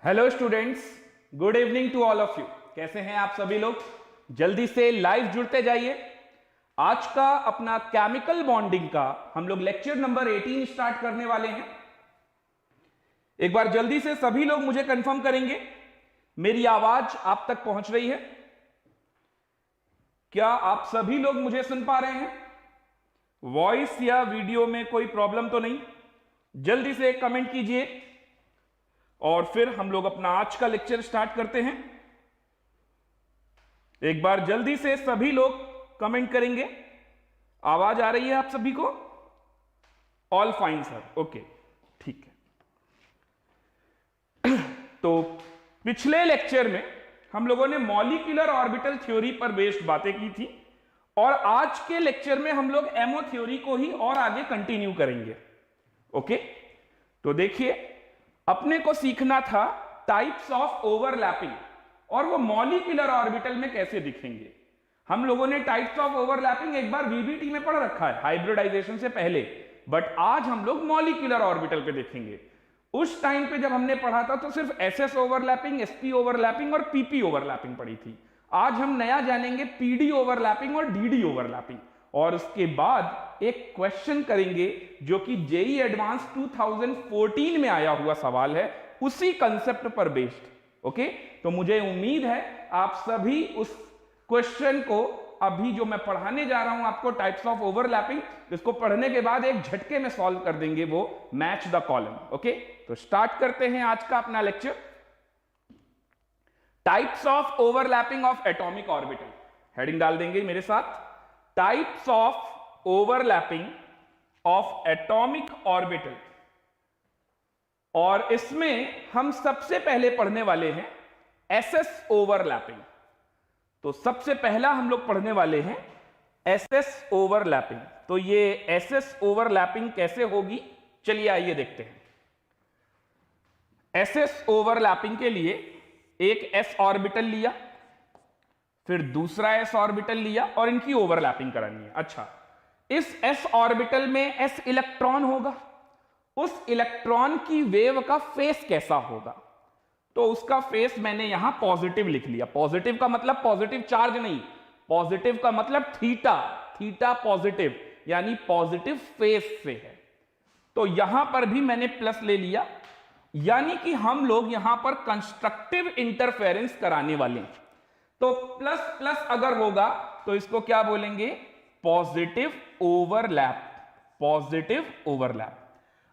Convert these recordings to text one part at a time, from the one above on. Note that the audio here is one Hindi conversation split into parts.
Hello students, good evening to all of you. कैसे हैं आप सभी लोग? जल्दी से लाइव जुड़ते जाइए। आज का अपना केमिकल बॉन्डिंग का हम लोग लेक्चर नंबर 18 स्टार्ट करने वाले हैं। एक बार जल्दी से सभी लोग मुझे कंफर्म करेंगे मेरी आवाज आप तक पहुंच रही है? क्या आप सभी लोग मुझे सुन पा रहे हैं? वॉइस या वीडियो में कोई प्रॉब्लम तो नहीं? जल्दी से कमेंट कीजिए और फिर हम लोग अपना आज का लेक्चर स्टार्ट करते हैं। एक बार जल्दी से सभी लोग कमेंट करेंगे। आवाज आ रही है आप सभी को? ऑल फाइन सर, ओके, ठीक है। तो पिछले लेक्चर में हम लोगों ने मॉलिक्यूलर ऑर्बिटल थ्योरी पर बेस्ड बातें की थी और आज के लेक्चर में हम लोग एमओ थ्योरी को ही और आगे कंटिन्यू करेंगे। ओके, तो देखिए, अपने को सीखना था टाइप्स ऑफ ओवरलैपिंग और वो मॉलिक्यूलर ऑर्बिटल में कैसे दिखेंगे। हम लोगों ने टाइप्स ऑफ ओवरलैपिंग एक बार वीबीटी में पढ़ रखा है हाइब्रिडाइजेशन से पहले, बट आज हम लोग मॉलिक्यूलर ऑर्बिटल पे देखेंगे। उस टाइम पे जब हमने पढ़ा था तो सिर्फ एसएस ओवरलैपिंग, एसपी ओवरलैपिंग और पीपी ओवरलैपिंग पढ़ी थी। आज हम नया जानेंगे पीडी ओवरलैपिंग और डीडी ओवरलैपिंग, और उसके बाद एक क्वेश्चन करेंगे जो कि जेई एडवांस 2014 में आया हुआ सवाल है, उसी कंसेप्ट पर बेस्ड। ओके, तो मुझे उम्मीद है आप सभी उस क्वेश्चन को अभी जो मैं पढ़ाने जा रहा हूं आपको टाइप्स ऑफ ओवरलैपिंग, इसको पढ़ने के बाद एक झटके में सॉल्व कर देंगे वो मैच द कॉलम। ओके, तो स्टार्ट करते हैं आज का अपना lecture. Types of overlapping of atomic orbital, heading डाल देंगे मेरे साथ, types of overlapping of atomic orbital. और इसमें हम सबसे पहले पढ़ने वाले हैं एसएस ओवरलैपिंग। तो सबसे पहला हम लोग पढ़ने वाले हैं एसएस ओवरलैपिंग। तो ये एसएस ओवरलैपिंग कैसे होगी, चलिए आइए देखते हैं। एसएस ओवरलैपिंग के लिए एक एस ऑर्बिटल लिया, फिर दूसरा एस ऑर्बिटल लिया और इनकी ओवरलैपिंग करानी है। अच्छा, इस एस ऑर्बिटल में एस इलेक्ट्रॉन होगा, उस इलेक्ट्रॉन की वेव का फेस कैसा होगा? तो उसका फेस मैंने यहां पॉजिटिव लिख लिया। पॉजिटिव का मतलब पॉजिटिव चार्ज नहीं, पॉजिटिव का मतलब थीटा, थीटा पॉजिटिव यानी पॉजिटिव फेस से है। तो यहां पर भी मैंने प्लस ले लिया, यानी कि हम लोग यहां पर कंस्ट्रक्टिव इंटरफेरेंस कराने वाले हैं। तो प्लस प्लस अगर होगा तो इसको क्या बोलेंगे? Positive overlap, positive overlap.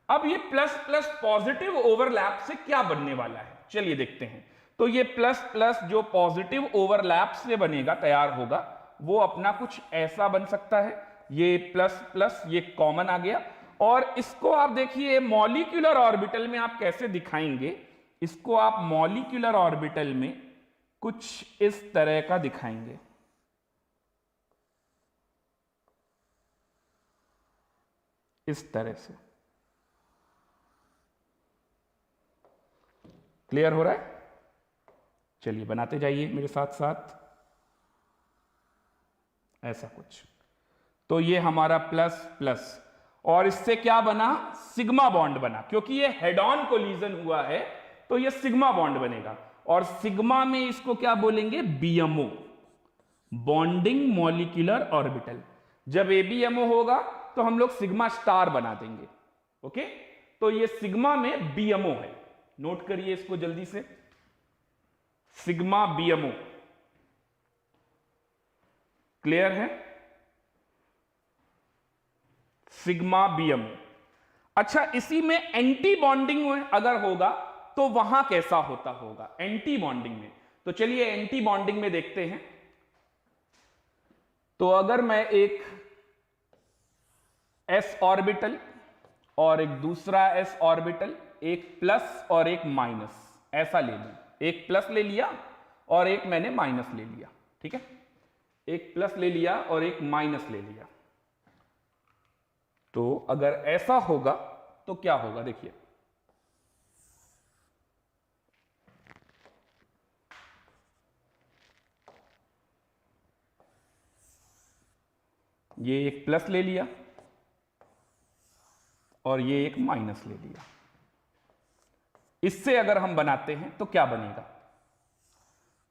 अब ये प्लस प्लस पॉजिटिव ओवरलैप से क्या बनने वाला है, चलिए देखते हैं। तो ये प्लस प्लस जो पॉजिटिव ओवरलैप से बनेगा, तैयार होगा, वो अपना कुछ ऐसा बन सकता है। ये प्लस प्लस ये कॉमन आ गया, और इसको आप देखिए मॉलिक्यूलर ऑर्बिटल में आप कैसे दिखाएंगे। इसको आप मॉलिक्यूलर ऑर्बिटल में कुछ इस तरह का दिखाएंगे। इस तरह से क्लियर हो रहा है? चलिए बनाते जाइए मेरे साथ साथ, ऐसा कुछ। तो ये हमारा प्लस प्लस, और इससे क्या बना? सिग्मा बॉन्ड बना, क्योंकि ये हेड ऑन कोलिजन हुआ है तो ये सिग्मा बॉन्ड बनेगा। और सिग्मा में इसको क्या बोलेंगे? BMO, bonding molecular orbital. जब एबीएमओ होगा तो हम लोग सिग्मा स्टार बना देंगे। ओके, तो ये सिग्मा में बीएमओ है, नोट करिए इसको जल्दी से, सिग्मा बीएमओ। क्लियर है? Sigma BMO. अच्छा, इसी में एंटी बॉन्डिंग अगर होगा तो वहां कैसा होता होगा एंटी बॉन्डिंग में? तो चलिए एंटी बॉन्डिंग में देखते हैं। तो अगर मैं एक एस ऑर्बिटल और एक दूसरा एस ऑर्बिटल, एक प्लस और एक माइनस, ऐसा ले लूं, एक प्लस ले लिया और एक मैंने माइनस ले लिया, ठीक है, एक प्लस ले लिया और एक माइनस ले लिया। तो अगर ऐसा होगा तो क्या होगा, देखिए, ये एक प्लस ले लिया और ये एक माइनस ले लिया। इससे अगर हम बनाते हैं तो क्या बनेगा?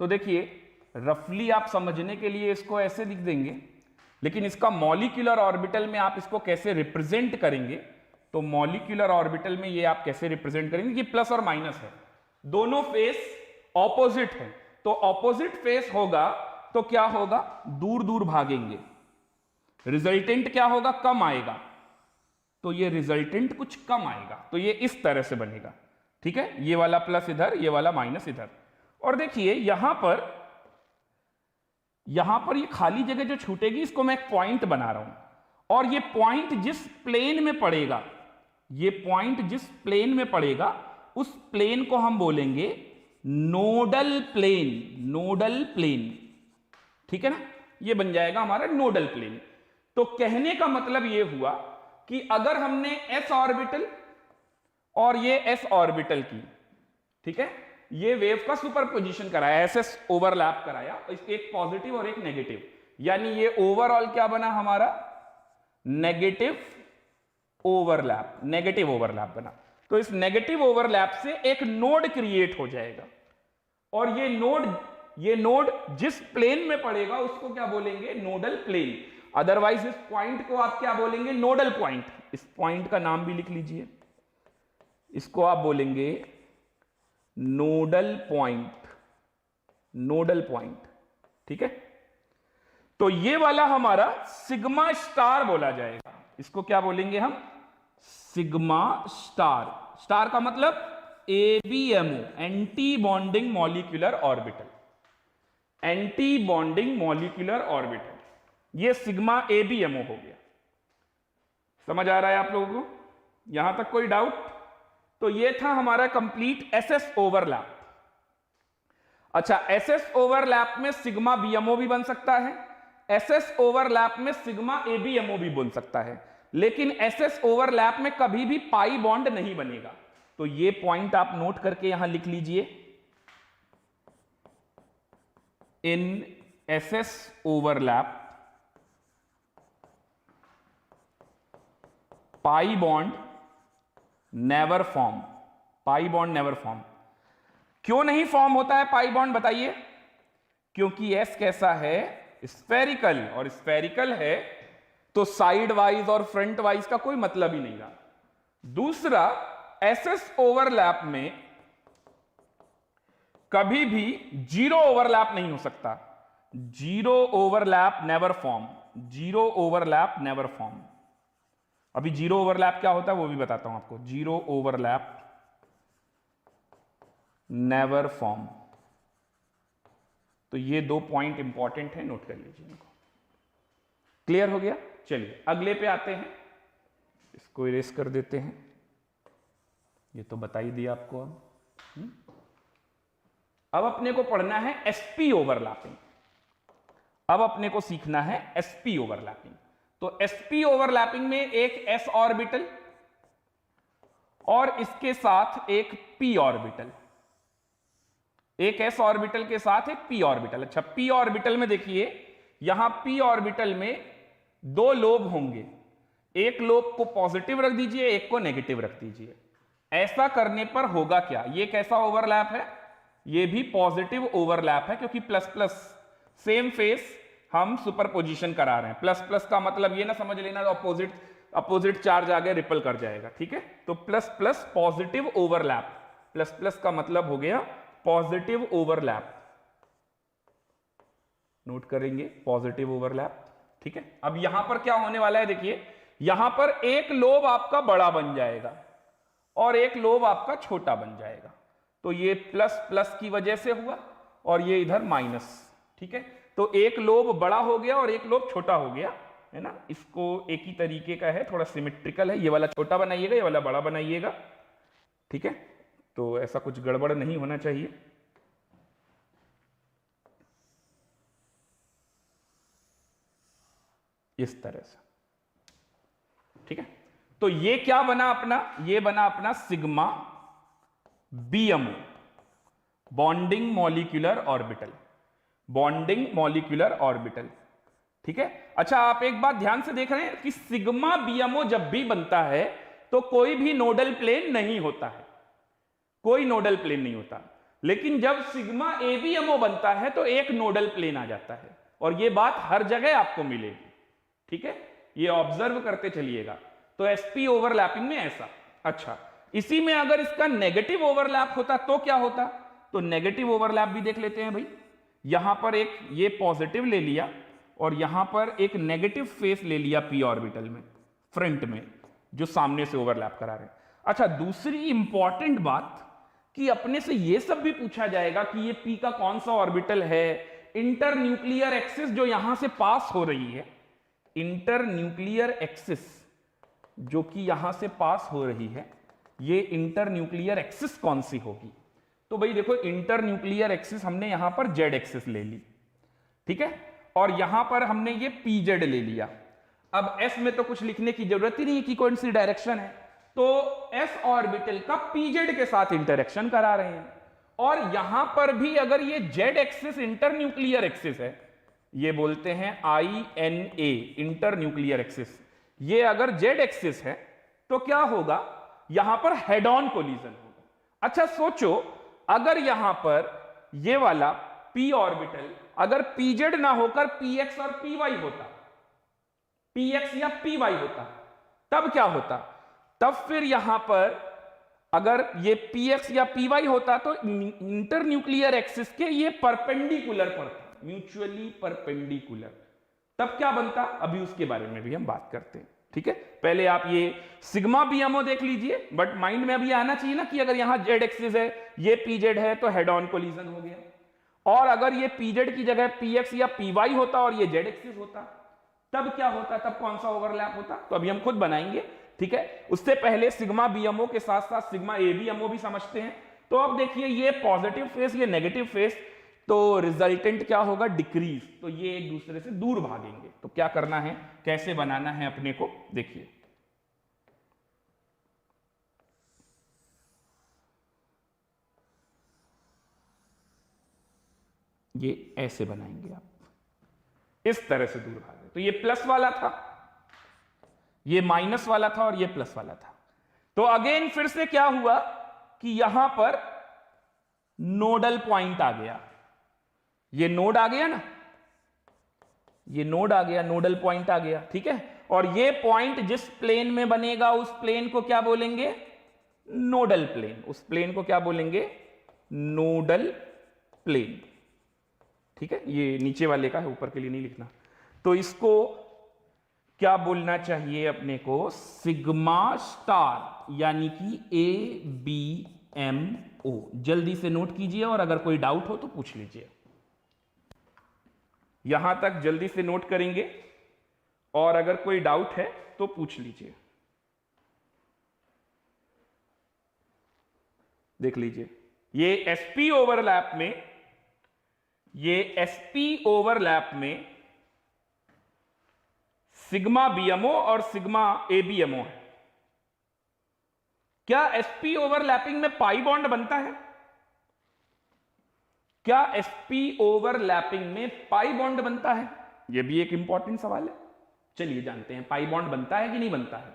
तो देखिए, रफली आप समझने के लिए इसको ऐसे लिख देंगे, लेकिन इसका मॉलिक्यूलर ऑर्बिटल में आप इसको कैसे रिप्रेजेंट करेंगे? तो मॉलिक्यूलर ऑर्बिटल में ये आप कैसे रिप्रेजेंट करेंगे कि प्लस और माइनस है, दोनों फेस ऑपोजिट है, तो ऑपोजिट फेस होगा तो क्या होगा? दूर दूर भागेंगे, रिजल्टेंट क्या होगा? कम आएगा, तो ये रिजल्टेंट कुछ कम आएगा, तो ये इस तरह से बनेगा। ठीक है, ये वाला प्लस इधर, ये वाला माइनस इधर। और देखिए यहां पर ये खाली जगह जो छूटेगी इसको मैं एक पॉइंट बना रहा हूं, और ये पॉइंट जिस प्लेन में पड़ेगा, ये पॉइंट जिस प्लेन में पड़ेगा उस प्लेन को हम बोलेंगे नोडल प्लेन। नोडल प्लेन, ठीक है ना, ये बन जाएगा हमारा नोडल प्लेन। तो कहने का मतलब ये हुआ कि अगर हमने s ऑर्बिटल और ये s ऑर्बिटल की, ठीक है, ये वेव का सुपरपोजिशन कराया, SS ओवरलैप कराया, एक पॉजिटिव और एक नेगेटिव, यानी ये ओवरऑल क्या बना हमारा? नेगेटिव ओवरलैप, नेगेटिव ओवरलैप बना। तो इस नेगेटिव ओवरलैप से एक नोड क्रिएट हो जाएगा, और ये नोड जिस प्लेन में पड़ेगा उसको क्या बोलेंगे? Nodal plane. अदरवाइज इस पॉइंट को आप क्या बोलेंगे? Nodal point. इस पॉइंट का नाम भी लिख लीजिए, इसको आप बोलेंगे नोडल पॉइंट। नोडल पॉइंट, ठीक है। तो ये वाला हमारा सिग्मा स्टार बोला जाएगा, इसको क्या बोलेंगे हम? Sigma star. स्टार का मतलब ABMO, anti bonding molecular orbital. Anti bonding molecular orbital, ये सिग्मा ABMO हो गया। समझ आ रहा है आप लोगों को? यहां तक कोई डाउट? तो ये था हमारा कंप्लीट SS ओवरलैप। अच्छा, SS ओवरलैप में सिग्मा BMO भी बन सकता है, SS ओवरलैप में सिग्मा ABMO भी बन सकता है, लेकिन SS ओवरलैप में कभी भी पाई बॉन्ड नहीं बनेगा। तो ये पॉइंट आप नोट करके यहां लिख लीजिए, इन SS overlap pi bond never form. Pi bond never form. क्यों नहीं फॉर्म होता है पाई बॉन्ड, बताइए? क्योंकि S कैसा है? स्फेरिकल, और स्फेरिकल है तो साइड वाइज और फ्रंट वाइज का कोई मतलब ही नहीं रहा। दूसरा, SS ओवरलैप में कभी भी जीरो ओवरलैप नहीं हो सकता। Zero overlap never form. Zero overlap never form. अभी जीरो ओवरलैप क्या होता है वो भी बताता हूं आपको। Zero overlap never form. तो ये दो पॉइंट इंपॉर्टेंट है, नोट कर लीजिए इनको। क्लियर हो गया? चलिए अगले पे आते हैं, इसको इरेज कर देते हैं, ये तो बता ही दिया आपको। अब अपने को पढ़ना है sp ओवरलैपिंग। अब अपने को सीखना है sp ओवरलैपिंग। तो sp ओवरलैपिंग में एक s ऑर्बिटल और इसके साथ एक p ऑर्बिटल, एक s ऑर्बिटल के साथ एक p ऑर्बिटल। अच्छा, p ऑर्बिटल में देखिए, यहां p ऑर्बिटल में दो लोब होंगे, एक लोब को पॉजिटिव रख दीजिए, एक को नेगेटिव रख दीजिए। ऐसा करने पर होगा क्या? ये कैसा ओवरलैप है? ये भी पॉजिटिव ओवरलैप है, क्योंकि प्लस प्लस सेम फेस हम सुपरपोजिशन करा रहे हैं। प्लस प्लस का मतलब ये ना समझ लेना अपोजिट चार्ज आगे रिपल कर जाएगा, ठीक है। तो plus plus positive overlap, plus plus का मतलब हो गया पॉजिटिव ओवरलैप। नोट करेंगे पॉजिटिव ओवरलैप, ठीक है। अब यहां पर क्या होने वाला है, देखिए यहां पर एक लोब आपका बड़ा बन जाएगा और एक लोब आपका छोटा बन जाएगा। तो ये प्लस प्लस की वजह से हुआ और ये इधर माइनस, ठीक है। तो एक लोब बड़ा हो गया और एक लोब छोटा हो गया, है ना। इसको एक ही तरीके का है, थोड़ा सिमेट्रिकल है। ये वाला छोटा बनाइएगा, ये वाला बड़ा बनाइएगा, ठीक है। तो ऐसा कुछ गड़बड़ नहीं होना चाहिए। इस तरह से, ठीक है। तो ये क्या बना अपना? ये बना अपना sigma BMO, bonding molecular orbital. Bonding molecular orbital, ठीक है। अच्छा, आप एक बात ध्यान से देख रहे हैं कि सिग्मा BMO जब भी बनता है तो कोई भी नोडल प्लेन नहीं होता है। कोई नोडल प्लेन नहीं होता। लेकिन जब सिग्मा एबीएमओ बनता है तो एक नोडल प्लेन आ जाता है, और ये बात हर जगह आपको मिलेगी। ठीक है, ये ऑब्जर्व करते चलिएगा। तो एसपी ओवरलैपिंग में ऐसा। अच्छा, इसी में अगर इसका नेगेटिव ओवरलैप होता तो क्या होता? तो नेगेटिव ओवरलैप भी देख लेते हैं भाई। यहां पर एक ये पॉजिटिव ले लिया और यहां पर एक नेगेटिव फेस ले लिया पी ऑर्बिटल में, फ्रंट में, जो सामने से ओवरलैप करा रहे हैं। अच्छा, दूसरी इंपॉर्टेंट बात कि अपने से ये सब भी पूछा जाएगा कि ये पी का कौन सा ऑर्बिटल है। इंटर न्यूक्लियर एक्सिस जो यहां से पास हो रही है, इंटर न्यूक्लियर एक्सिस जो कि यहां से पास हो रही है, ये इंटर न्यूक्लियर एक्सिस कौन सी होगी? तो भाई देखो, इंटर न्यूक्लियर एक्सिस हमने यहां पर जेड एक्सिस ले ली, ठीक है, और यहां पर हमने ये पी जेड ले लिया। अब एस में तो कुछ लिखने की जरूरत ही नहीं है कि कौन सी डायरेक्शन है, तो एस ऑर्बिटल का पी जेड के साथ इंटरेक्शन करा रहे हैं। और यहां पर भी अगर ये Z axis inter nuclear axis है, ये बोलते हैं INA, इंटर न्यूक्लियर एक्सिस, ये अगर जेड एक्सिस है तो क्या होगा? यहां पर हेड ऑन कोलिजन होगा। अच्छा सोचो, अगर यहां पर ये वाला p ऑर्बिटल अगर pz ना होकर px और py होता, px या py होता, तब क्या होता? तब फिर यहां पर अगर ये px या py होता तो इंटर न्यूक्लियर एक्सिस के ये परपेंडिकुलर पड़ता, म्यूचुअली परपेंडिकुलर। तब क्या बनता? अभी उसके बारे में भी हम बात करते हैं। ठीक है, पहले आप ये सिग्मा बीएमओ देख लीजिए, बट माइंड में अभी आना चाहिए ना कि अगर यहां जेड एक्सिस है, ये पीजेड है, तो हेड ऑन कोलिजन हो गया। और अगर ये पीजेड की जगह पीएक्स या पीवाई होता और ये जेड एक्सिस होता, तब क्या होता? तब कौन सा ओवरलैप होता? तो अभी हम खुद बनाएंगे। ठीक है, उससे पहले सिग्मा बीएमओ के साथ साथ सिग्मा एबीएमओ भी समझते हैं। तो अब देखिए, ये पॉजिटिव फेस, ये नेगेटिव फेस, तो रिजल्टेंट क्या होगा? डिक्रीज। तो ये एक दूसरे से दूर भागेंगे। तो क्या करना है, कैसे बनाना है अपने को, देखिए। ये ऐसे बनाएंगे आप, इस तरह से दूर भागे। तो ये प्लस वाला था, ये माइनस वाला था, और ये प्लस वाला था। तो अगेन फिर से क्या हुआ कि यहां पर नोडल पॉइंट आ गया। ये नोड आ गया ना, ये नोड आ गया, नोडल पॉइंट आ गया। ठीक है, और ये पॉइंट जिस प्लेन में बनेगा उस प्लेन को क्या बोलेंगे? Nodal plane. उस प्लेन को क्या बोलेंगे? Nodal plane. ठीक है, ये नीचे वाले का है, ऊपर के लिए नहीं लिखना। तो इसको क्या बोलना चाहिए अपने को? सिग्मा स्टार, यानी कि ABMO। जल्दी से नोट कीजिए, और अगर कोई डाउट हो तो पूछ लीजिए। यहां तक जल्दी से नोट करेंगे, और अगर कोई डाउट है तो पूछ लीजिए। देख लीजिए, ये SP ओवरलैप में, ये SP ओवरलैप में सिग्मा BMO और सिग्मा ABMO है। क्या SP ओवरलैपिंग में पाई बॉन्ड बनता है? क्या SP ओवरलैपिंग में पाई बॉन्ड बनता है? यह भी एक इंपॉर्टेंट सवाल है। चलिए जानते हैं, पाई बॉन्ड बनता है कि नहीं बनता है।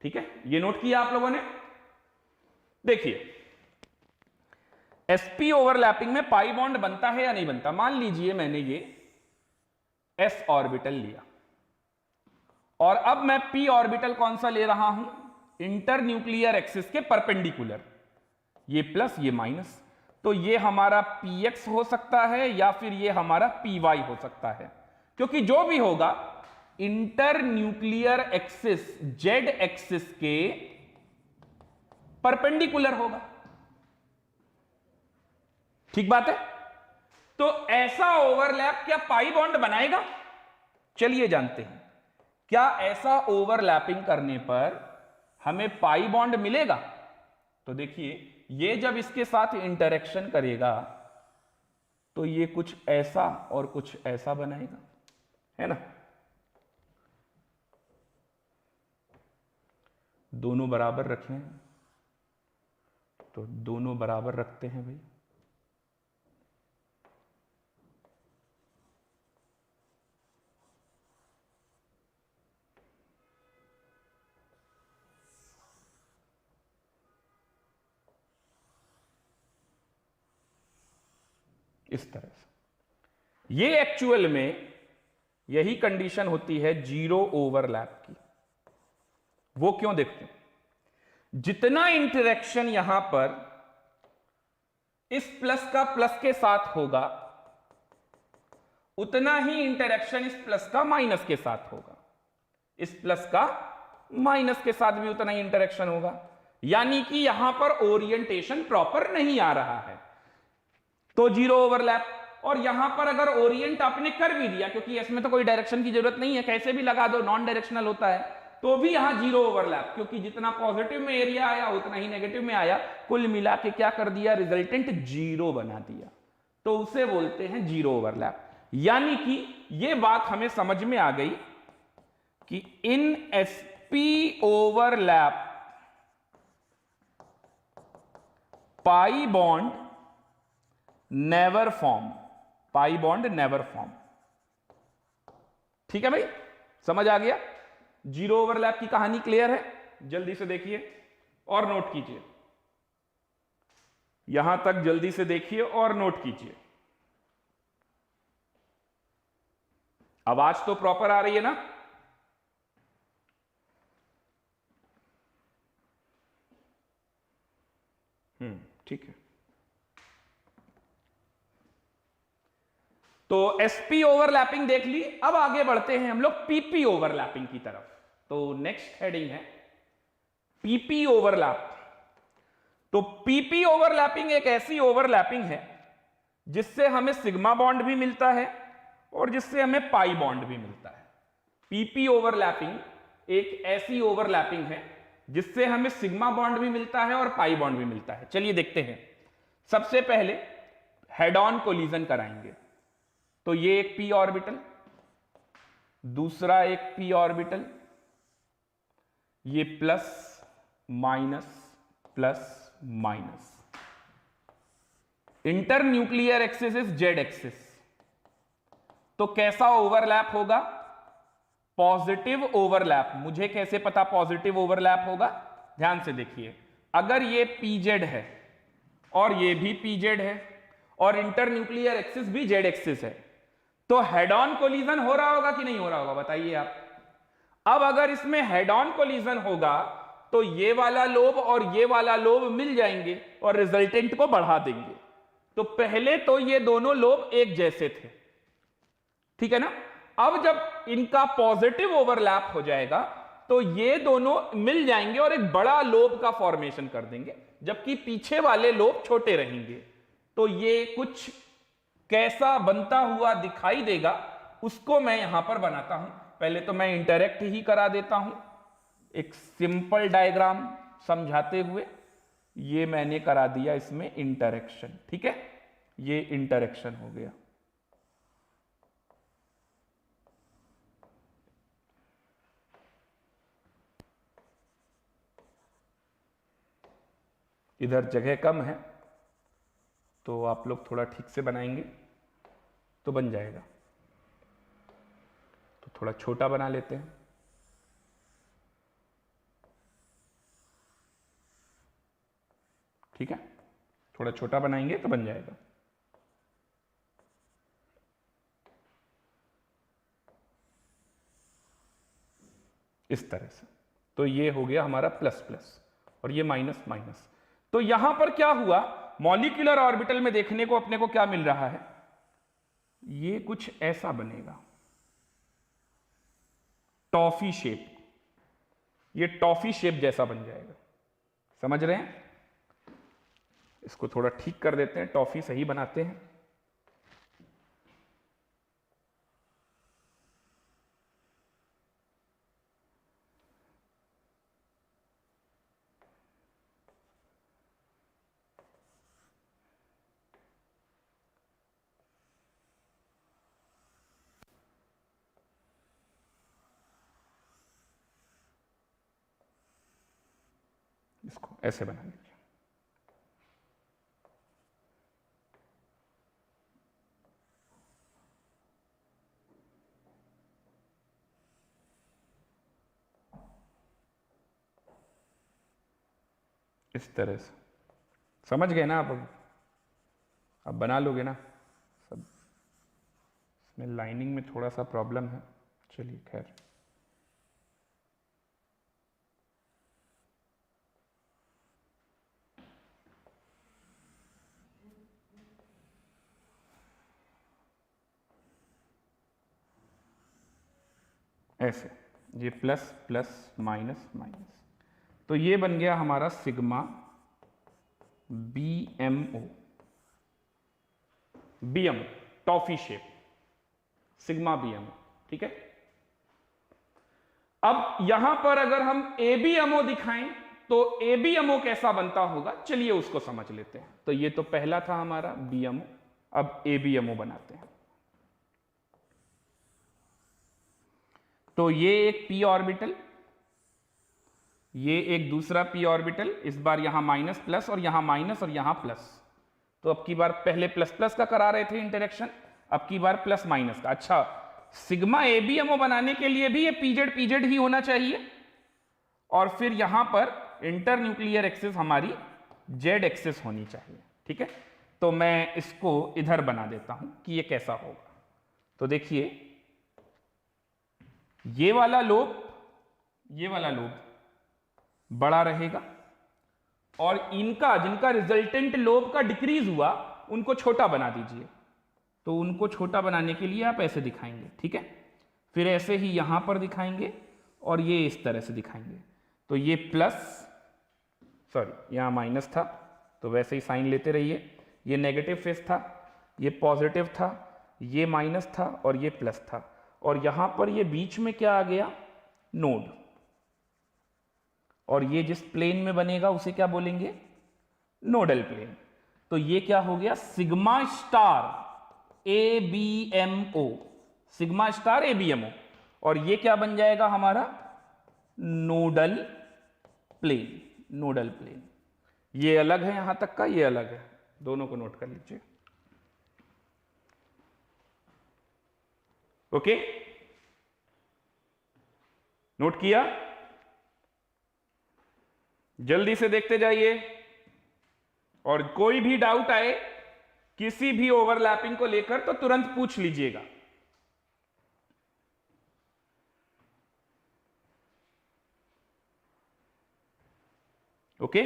ठीक है, ये नोट किया आप लोगों ने। देखिए, SP ओवरलैपिंग में पाई बॉन्ड बनता है या नहीं बनता? मान लीजिए मैंने ये S ऑर्बिटल लिया, और अब मैं P ऑर्बिटल कौन सा ले रहा हूं? इंटर न्यूक्लियर एक्सिस के परपेंडिकुलर, ये प्लस ये माइनस। तो ये हमारा PX हो सकता है या फिर ये हमारा PY हो सकता है, क्योंकि जो भी होगा inter nuclear axis Z axis के परपेंडिकुलर होगा। ठीक बात है। तो ऐसा ओवरलैप क्या पाई बॉन्ड बनाएगा? चलिए जानते हैं। क्या ऐसा ओवरलैपिंग करने पर हमें पाई बॉन्ड मिलेगा? तो देखिए, ये जब इसके साथ इंटरेक्शन करेगा तो ये कुछ ऐसा और कुछ ऐसा बनाएगा, है ना? दोनों बराबर रखे हैं, तो दोनों बराबर रखते हैं भाई। इस तरह से। ये एक्चुअल में यही कंडीशन होती है जीरो ओवरलैप की। वो क्यों देखते हैं, जितना इंटरेक्शन यहां पर इस प्लस का प्लस के साथ होगा उतना ही इंटरेक्शन इस प्लस का माइनस के साथ होगा, इस प्लस का माइनस के साथ भी उतना ही इंटरेक्शन होगा। यानी कि यहां पर ओरिएंटेशन प्रॉपर नहीं आ रहा है तो जीरो ओवरलैप। और यहां पर अगर ओरिएंट आपने कर भी दिया, क्योंकि इसमें तो कोई डायरेक्शन की जरूरत नहीं है, कैसे भी लगा दो, नॉन डायरेक्शनल होता है, तो भी यहां जीरो ओवरलैप, क्योंकि जितना पॉजिटिव में एरिया आया उतना ही नेगेटिव में आया, कुल मिला के क्या कर दिया, रिजल्टेंट जीरो बना दिया, तो उसे बोलते हैं जीरो ओवरलैप। यानी कि यह बात हमें समझ में आ गई कि इन sp overlap pi bond never form, pi bond never form. ठीक है भाई, समझ आ गया? जीरो ओवरलैप की कहानी क्लियर है? जल्दी से देखिए और नोट कीजिए, यहां तक जल्दी से देखिए और नोट कीजिए। आवाज तो प्रॉपर आ रही है ना? ठीक है। तो sp ओवरलैपिंग देख ली, अब आगे बढ़ते हैं हम लोग pp ओवरलैपिंग की तरफ। तो नेक्स्ट हेडिंग है pp ओवरलैप। तो pp ओवरलैपिंग एक ऐसी ओवरलैपिंग है जिससे हमें सिग्मा बॉन्ड भी मिलता है और जिससे हमें पाई बॉन्ड भी मिलता है। pp ओवरलैपिंग एक ऐसी ओवरलैपिंग है जिससे हमें सिग्मा बॉन्ड भी मिलता है और पाई बॉन्ड भी मिलता है। चलिए देखते हैं। सबसे पहले हेड ऑन कोलिजन कराएंगे। तो ये एक p ऑर्बिटल, दूसरा एक p ऑर्बिटल, ये plus minus plus minus. Inter nuclear axis is Z axis. तो कैसा ओवरलैप होगा? Positive overlap. मुझे कैसे पता पॉजिटिव ओवरलैप होगा? ध्यान से देखिए, अगर ये pz है और ये भी pz है और इंटर न्यूक्लियर एक्सिस भी जेड एक्सिस है, तो हेड ऑन कोलिजन हो रहा होगा कि नहीं हो रहा होगा, बताइए आप। अब अगर इसमें हेड ऑन कोलिजन होगा तो ये वाला लोब और ये वाला लोब मिल जाएंगे और रिजल्टेंट को बढ़ा देंगे। तो पहले तो ये दोनों लोब एक जैसे थे, ठीक है ना? अब जब इनका पॉजिटिव ओवरलैप हो जाएगा तो ये दोनों मिल जाएंगे और एक बड़ा लोब का फॉर्मेशन कर देंगे, जबकि पीछे वाले लोब छोटे रहेंगे। तो ये कुछ कैसा बनता हुआ दिखाई देगा उसको मैं यहां पर बनाता हूं। पहले तो मैं इंटरैक्ट ही करा देता हूं, एक सिंपल डायग्राम समझाते हुए। ये मैंने करा दिया इसमें इंटरेक्शन, ठीक है? ये इंटरेक्शन हो गया। इधर जगह कम है तो आप लोग थोड़ा ठीक से बनाएंगे तो बन जाएगा। तो थोड़ा छोटा बना लेते हैं। ठीक है, थोड़ा छोटा बनाएंगे तो बन जाएगा। इस तरह से। तो ये हो गया हमारा प्लस प्लस और ये माइनस माइनस। तो यहां पर क्या हुआ, मॉलिक्यूलर ऑर्बिटल में देखने को अपने को क्या मिल रहा है, ये कुछ ऐसा बनेगा, टॉफी शेप। ये टॉफी शेप जैसा बन जाएगा, समझ रहे हैं? इसको थोड़ा ठीक कर देते हैं, टॉफी सही बनाते हैं। इसको ऐसे बना लीजिए। इस तरह से समझ गए ना आप? अब बना लोगे ना? इसमें लाइनिंग में थोड़ा सा प्रॉब्लम है, चलिए खैर। ऐसे ये प्लस प्लस माइनस माइनस, तो ये बन गया हमारा sigma BMO, BMO toffee shape, sigma BMO, ठीक है। अब यहां पर अगर हम ABMO दिखाएं तो ABMO कैसा बनता होगा, चलिए उसको समझ लेते हैं। तो ये तो पहला था हमारा BMO, अब ABMO बनाते हैं। तो ये एक p ऑर्बिटल, ये एक दूसरा p ऑर्बिटल, इस बार यहां माइनस प्लस और यहां माइनस और यहां प्लस। तो अब की बार पहले प्लस प्लस का करा रहे थे इंटरेक्शन, अब की बार प्लस माइनस का। अच्छा, सिग्मा ABMO बनाने के लिए भी ये PZ ही होना चाहिए, और फिर यहां पर इंटर न्यूक्लियर एक्सिस हमारी Z एक्सिस होनी चाहिए, ठीक है। तो मैं इसको इधर बना देता हूं कि ये कैसा होगा। तो देखिए, ये वाला लोब बड़ा रहेगा, और इनका जिनका रिजल्टेंट लोब का डिक्रीज हुआ उनको छोटा बना दीजिए। तो उनको छोटा बनाने के लिए आप ऐसे दिखाएंगे, ठीक है। फिर ऐसे ही यहां पर दिखाएंगे और ये इस तरह से दिखाएंगे। तो ये यहां माइनस था तो वैसे ही साइन लेते रहिए, ये नेगेटिव फेस था, ये पॉजिटिव था, ये माइनस था और ये प्लस था, और यहां पर ये बीच में क्या आ गया, नोड। और ये जिस प्लेन में बनेगा उसे क्या बोलेंगे, नोडल प्लेन। तो ये क्या हो गया, sigma star ABMO, sigma star ABMO, और ये क्या बन जाएगा हमारा, नोडल प्लेन। नोडल प्लेन ये अलग है, यहां तक का ये अलग है, दोनों को नोट कर लीजिए। ओके, नोट किया, जल्दी से देखते जाइए, और कोई भी डाउट आए किसी भी ओवरलैपिंग को लेकर तो तुरंत पूछ लीजिएगा। ओके,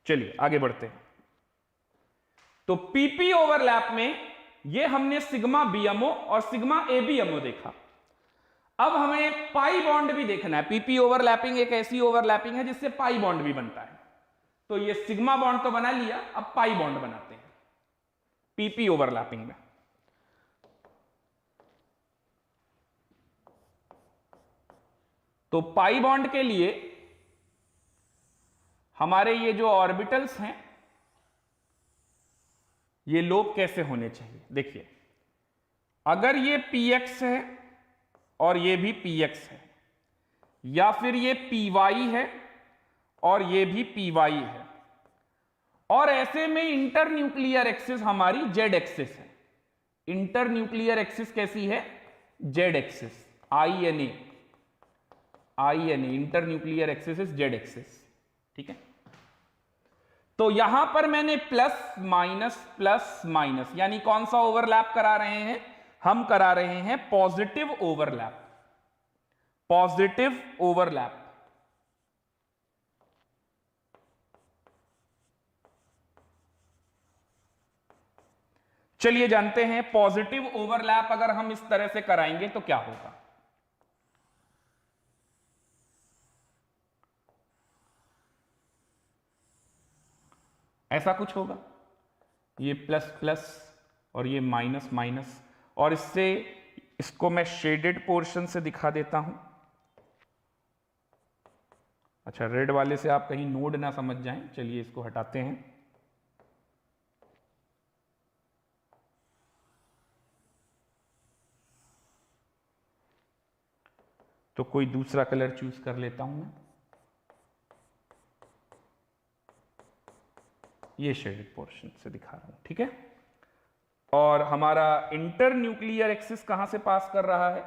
चलिए आगे बढ़ते हैं। तो PP ओवरलैप में ये हमने सिग्मा BMO और सिग्मा ABMO देखा। अब हमें पाई बॉन्ड भी देखना है। PP ओवरलैपिंग एक ऐसी ओवरलैपिंग है जिससे पाई बॉन्ड भी बनता है। तो ये सिग्मा बॉन्ड तो बना लिया, अब पाई बॉन्ड बनाते हैं PP ओवरलैपिंग में। तो पाई बॉन्ड के लिए हमारे ये जो ऑर्बिटल्स हैं, ये लोब कैसे होने चाहिए, देखिए। अगर ये PX है और ये भी PX है, या फिर ये PY है और ये भी PY है, और ऐसे में इंटर न्यूक्लियर एक्सिस हमारी Z एक्सिस है। इंटर न्यूक्लियर एक्सिस कैसी है, Z axis, INA, inter nuclear axis is Z axis, ठीक है। तो यहां पर मैंने प्लस माइनस यानी कौन सा ओवरलैप करा रहे हैं, हम करा रहे हैं पॉजिटिव ओवरलैप, पॉजिटिव ओवरलैप। चलिए जानते हैं पॉजिटिव ओवरलैप अगर हम इस तरह से कराएंगे तो क्या होगा। ऐसा कुछ होगा, ये प्लस प्लस और ये माइनस माइनस, और इसको मैं शेडेड पोर्शन से दिखा देता हूं। अच्छा, रेड वाले से आप कहीं नोड ना समझ जाएं, चलिए इसको हटाते हैं। तो कोई दूसरा कलर चूज कर लेता हूं मैं, ये शेडेड पोर्शन से दिखा रहा हूं, ठीक है। और हमारा इंटर न्यूक्लियर एक्सिस कहां से पास कर रहा है,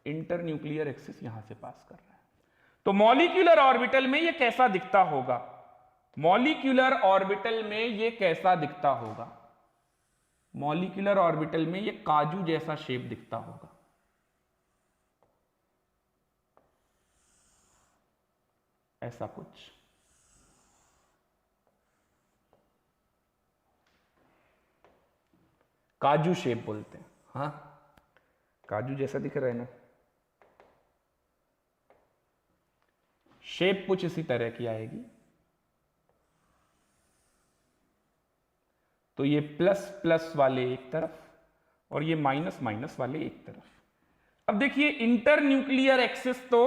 इंटर न्यूक्लियर एक्सिस यहां से पास कर रहा है। तो मॉलिक्यूलर ऑर्बिटल में ये कैसा दिखता होगा, मॉलिक्यूलर ऑर्बिटल में ये कैसा दिखता होगा। मॉलिक्यूलर ऑर्बिटल में ये काजू जैसा शेप दिखता होगा, ऐसा कुछ। काजू शेप बोलते हैं, हाँ काजू जैसा दिख रहा है ना, शेप कुछ इसी तरह की आएगी। तो ये प्लस प्लस वाले एक तरफ और ये माइनस माइनस वाले एक तरफ। अब देखिए इंटर न्यूक्लियर एक्सिस तो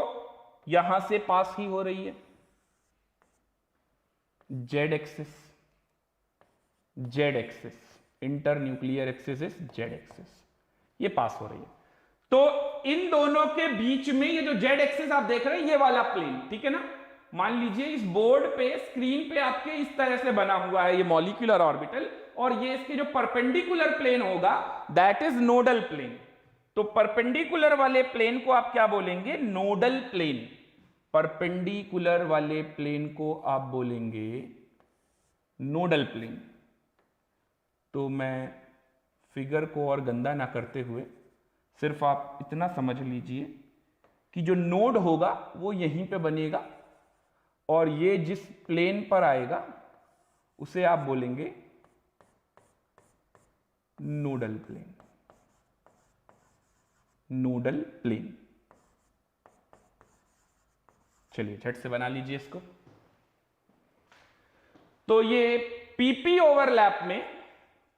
यहां से पास ही हो रही है, z axis, Z axis, inter nuclear axis is Z axis, ये पास हो रही है। तो इन दोनों के बीच में ये जो जेड एक्सिस आप देख रहे हैं, ये वाला प्लेन, ठीक है ना, मान लीजिए इस बोर्ड पे, स्क्रीन पे आपके इस तरह से बना हुआ है ये मॉलिक्यूलर ऑर्बिटल, और ये इसके जो परपेंडिकुलर प्लेन होगा दैट इज नोडल प्लेन। तो परपेंडिकुलर वाले प्लेन को आप क्या बोलेंगे? Nodal plane. परपेंडिकुलर वाले प्लेन को आप बोलेंगे नोडल प्लेन। तो मैं फिगर को और गंदा ना करते हुए सिर्फ आप इतना समझ लीजिए कि जो नोड होगा वो यहीं पे बनेगा और ये जिस प्लेन पर आएगा उसे आप बोलेंगे नोडल प्लेन, नोडल प्लेन। चलिए झट से बना लीजिए इसको। तो ये पीपी ओवरलैप में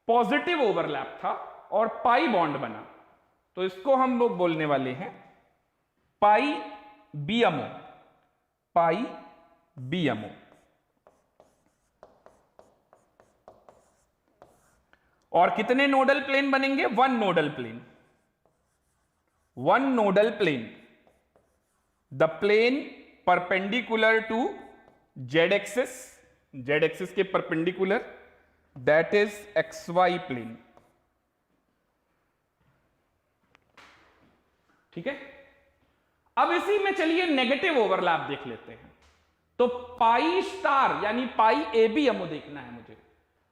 पॉजिटिव ओवरलैप था और पाई बॉन्ड बना, तो इसको हम लोग बोलने वाले हैं पाई बीएमओ, पाई बीएमओ। और कितने नोडल प्लेन बनेंगे? One nodal plane, one nodal plane. The plane perpendicular to Z axis, Z axis के परपेंडिकुलर, दैट इज XY प्लेन। ठीक है। अब इसी में चलिए नेगेटिव ओवरलैप देख लेते हैं। तो पाई स्टार यानी पाई एबीएमओ देखना है मुझे।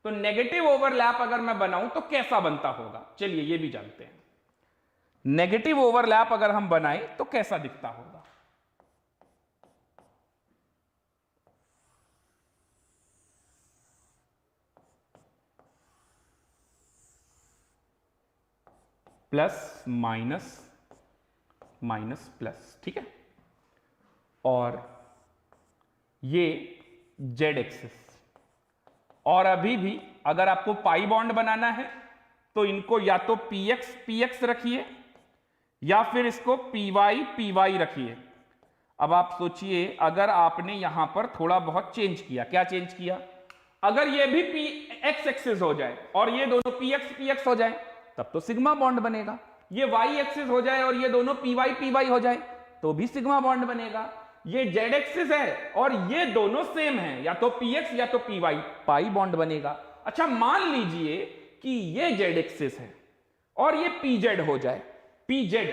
तो नेगेटिव ओवरलैप अगर मैं बनाऊं तो कैसा बनता होगा, चलिए ये भी जानते हैं। नेगेटिव ओवरलैप अगर हम बनाएं तो कैसा दिखता होगा? प्लस माइनस, माइनस प्लस, ठीक है। और ये जेड एक्सिस। और अभी भी अगर आपको पाई बॉन्ड बनाना है तो इनको या तो px px रखिए या फिर इसको py py रखिए। अब आप सोचिए अगर आपने यहां पर थोड़ा बहुत चेंज किया, क्या चेंज किया? अगर ये भी px एक्सिस हो जाए और ये दोनों px px हो जाए तब तो सिग्मा बॉन्ड बनेगा। ये y एक्सिस हो जाए और ये दोनों py py हो जाए तो भी सिग्मा बॉन्ड बनेगा। ये z एक्सिस है और ये दोनों सेम है, या तो px या तो py, पाई बॉन्ड बनेगा। अच्छा मान लीजिए कि ये z एक्सिस है और ये pz हो जाए, pz,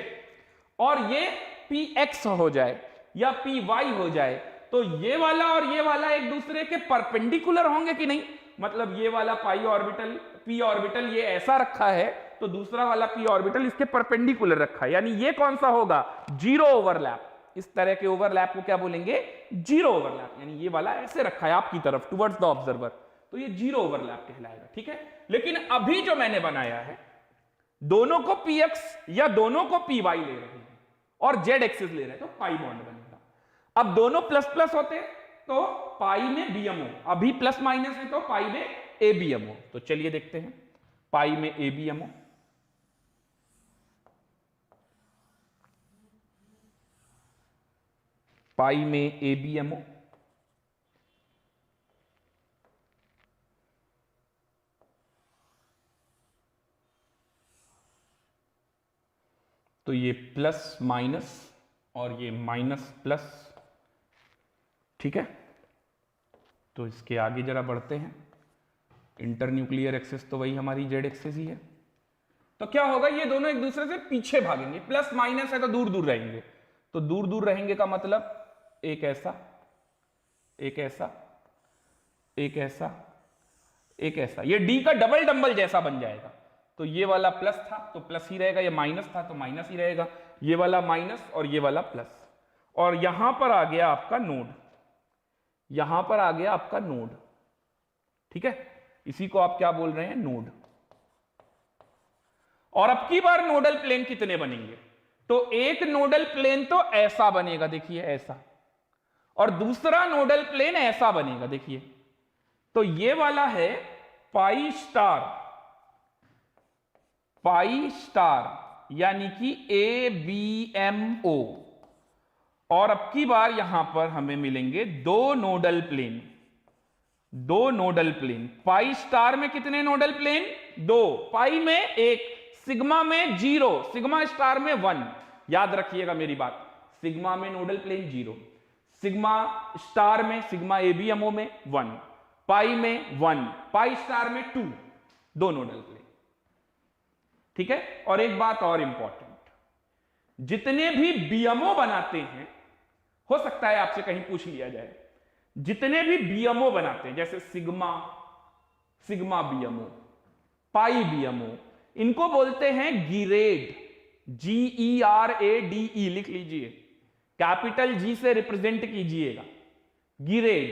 और ये px हो जाए या py हो जाए, तो ये वाला और ये वाला एक दूसरे के परपेंडिकुलर होंगे कि नहीं? मतलब ये वाला पाई ऑर्बिटल, p ऑर्बिटल ये ऐसा रखा है तो दूसरा वाला p ऑर्बिटल इसके परपेंडिकुलर रखा है, यानी ये कौन सा होगा? Zero overlap. इस तरह के ओवरलैप को क्या बोलेंगे? Zero overlap. यानी ये वाला ऐसे रखा है आपकी तरफ टुवर्ड्स द ऑब्जर्वर, तो ये जीरो ओवरलैप कहलाएगा। ठीक है। लेकिन अभी जो मैंने बनाया है दोनों को px या दोनों को py ले रहे हैं और z एक्सिस ले रहे हैं तो पाई बॉन्ड बनेगा। अब दोनों प्लस प्लस होते तो पाई में बीएमओ, अभी प्लस माइनस है तो पाई में एबीएमओ। तो चलिए देखते हैं पाई में एबीएमओ। पाई में एबीएमओ, तो ये प्लस माइनस और ये माइनस प्लस। ठीक है। तो इसके आगे जरा बढ़ते हैं। इंटर न्यूक्लियर एक्सिस तो वही हमारी जेड एक्सिस ही है। तो क्या होगा? ये दोनों एक दूसरे से पीछे भागेंगे। प्लस माइनस है तो दूर दूर रहेंगे, तो दूर दूर रहेंगे का मतलब एक ऐसा, एक ऐसा, एक ऐसा, एक ऐसा। ये डी का डबल डंबल जैसा बन जाएगा। तो ये वाला प्लस था तो प्लस ही रहेगा, ये माइनस था तो माइनस ही रहेगा, ये वाला माइनस और ये वाला प्लस। और यहां पर आ गया आपका नोड, यहां पर आ गया आपका नोड, ठीक है, इसी को आप क्या बोल रहे हैं, नोड। और अब की बार नोडल प्लेन कितने बनेंगे, तो एक नोडल प्लेन तो ऐसा बनेगा, देखिए ऐसा, और दूसरा नोडल प्लेन ऐसा बनेगा, देखिए। तो ये वाला है पाई स्टार यानी कि ABMO। और अब की बार यहां पर हमें मिलेंगे दो नोडल प्लेन, पाई स्टार में कितने नोडल प्लेन, 2, पाई में 1, सिग्मा में 0, सिग्मा स्टार में 1। याद रखिएगा मेरी बात, सिग्मा में नोडल प्लेन 0, सिग्मा स्टार में, सिग्मा ABMO में 1, पाई में 1, पाई स्टार में 2, 2 नोडल प्लेन, ठीक है। और एक बात और इंपॉर्टेंट, जितने भी BMO बनाते हैं, हो सकता है आपसे कहीं पूछ लिया जाए, जितने भी BMO बनाते हैं जैसे सिग्मा BMO, पाई BMO, इनको बोलते हैं गिरेड, GERADE लिख लीजिए, कैपिटल G से रिप्रेजेंट कीजिएगा, गिरेड।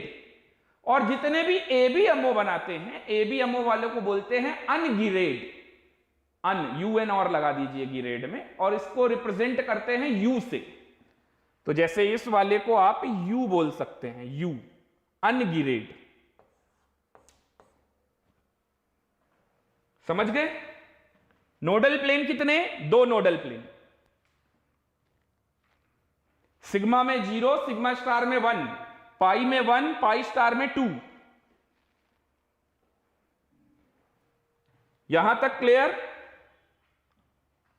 और जितने भी ABMO बनाते हैं, ABMO वालों को बोलते हैं अनगिरेड, UN और लगा दीजिए गिरेड में, और इसको रिप्रेजेंट करते हैं U से। तो जैसे इस वाले को आप U बोल सकते हैं, U, अनगिरेड। समझ गए? नोडल प्लेन कितने, 2 नोडल प्लेन, सिग्मा में 0, सिग्मा स्टार में 1, पाई में 1, पाई स्टार में 2। यहां तक क्लियर?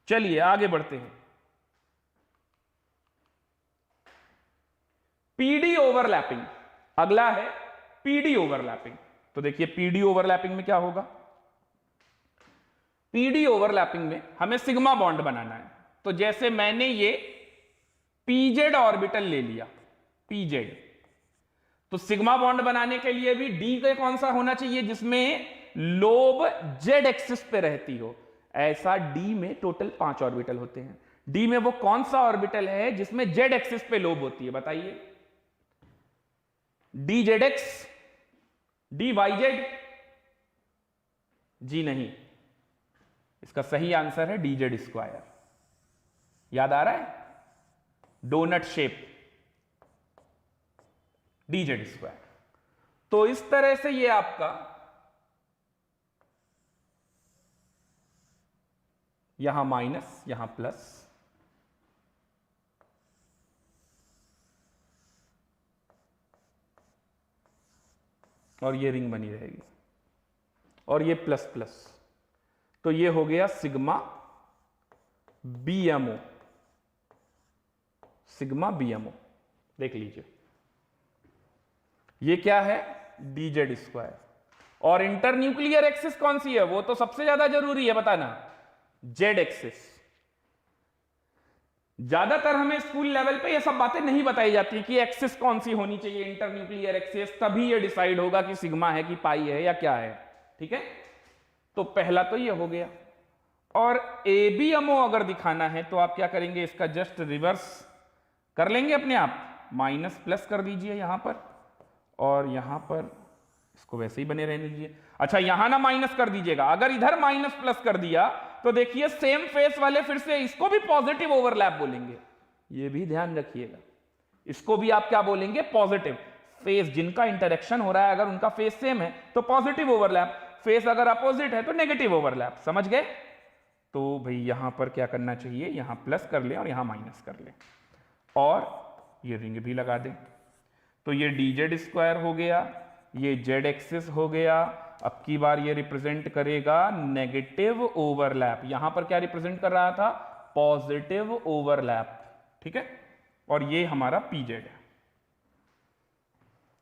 चलिए आगे बढ़ते हैं। PD ओवरलैपिंग, अगला है PD ओवरलैपिंग। तो देखिए PD ओवरलैपिंग में क्या होगा, PD ओवरलैपिंग में हमें सिग्मा बॉन्ड बनाना है। तो जैसे मैंने ये PZ ऑर्बिटल ले लिया, PZ, तो सिग्मा बॉन्ड बनाने के लिए भी D का कौन सा होना चाहिए, जिसमें लोब Z एक्सिस पे रहती हो। ऐसा D में टोटल 5 ऑर्बिटल होते हैं। D में वो कौन सा ऑर्बिटल है जिसमें Z एक्सिस पे लोब होती है, बताइए? DZX, DYZ? जी नहीं, इसका सही आंसर है DZ²। याद आ रहा है? Donut shape, DZ²। तो इस तरह से ये आपका यहां माइनस, यहां प्लस, और ये रिंग बनी रहेगी, और ये प्लस प्लस। तो ये हो गया सिग्मा BMO, सिग्मा BMO। देख लीजिए ये क्या है, DZ²। और इंटरन्यूक्लियर एक्सिस कौन सी है, वो तो सबसे ज्यादा जरूरी है बताना, Z एक्सिस। ज्यादातर हमें स्कूल लेवल पे ये सब बातें नहीं बताई जाती कि एक्सिस कौन सी होनी चाहिए, इंटरन्यूक्लियर एक्सिस, तभी ये डिसाइड होगा कि सिग्मा है कि पाई है या क्या है, ठीक है। तो पहला तो ये हो गया। और ABMO अगर दिखाना है तो आप क्या करेंगे, इसका जस्ट रिवर्स कर लेंगे अपने आप, माइनस प्लस कर दीजिए यहां पर, और यहां पर इसको वैसे ही बने रहने दीजिए। अच्छा यहां ना माइनस कर दीजिएगा, अगर इधर माइनस प्लस कर दिया तो देखिए सेम फेस वाले फिर से इसको भी पॉजिटिव ओवरलैप बोलेंगे, ये भी ध्यान रखिएगा। इसको भी आप क्या बोलेंगे, पॉजिटिव फेस। जिनका इंटरेक्शन हो रहा है अगर उनका फेस सेम है तो पॉजिटिव ओवरलैप, फेस अगर अपोजिट है तो नेगेटिव ओवरलैप। समझ गए? तो भाई यहां पर क्या करना चाहिए, यहां प्लस कर ले और यहां माइनस कर ले, और ये रिंग भी लगा दें। तो ये DZ² हो गया, ये Z एक्सिस हो गया। अब की बार ये रिप्रेजेंट करेगा नेगेटिव ओवरलैप, यहां पर क्या रिप्रेजेंट कर रहा था, पॉजिटिव ओवरलैप, ठीक है। और ये हमारा PZ है।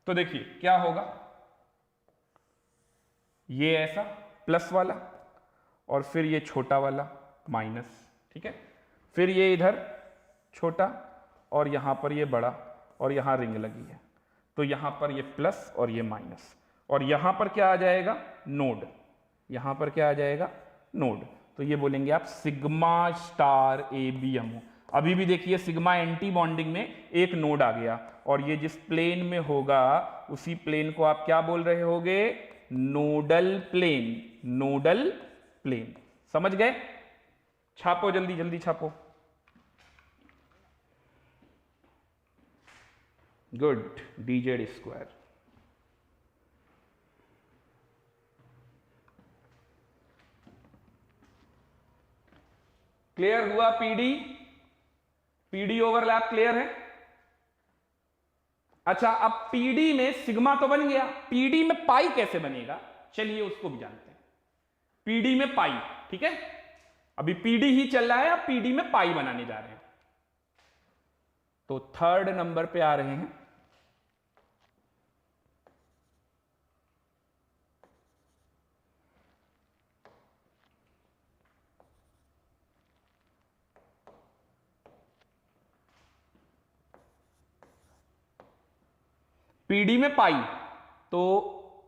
तो देखिए क्या होगा, ये ऐसा प्लस वाला, और फिर ये छोटा वाला माइनस, ठीक है। फिर ये इधर छोटा, और यहां पर ये बड़ा, और यहां रिंग लगी है। तो यहां पर ये प्लस और ये माइनस, और यहां पर क्या आ जाएगा, नोड। यहां पर क्या आ जाएगा, नोड। तो ये बोलेंगे आप सिग्मा स्टार ABMO। अभी भी देखिए सिग्मा एंटी बॉन्डिंग में एक नोड आ गया, और ये जिस प्लेन में होगा उसी प्लेन को आप क्या बोल रहे होगे? Nodal plane. नोडल प्लेन, समझ गए? छापो जल्दी जल्दी छापो। Good, dz²। क्लियर हुआ? पीडी ओवरलैप क्लियर है? अच्छा, अब पीडी में सिग्मा तो बन गया, पीडी में पाई कैसे बनेगा? चलिए उसको भी जानते हैं। पीडी में पाई, ठीक है, अभी पीडी ही चल रहा है, अब पीडी में पाई बनाने जा रहे हैं। तो थर्ड नंबर पे आ रहे हैं पीडी में पाई। तो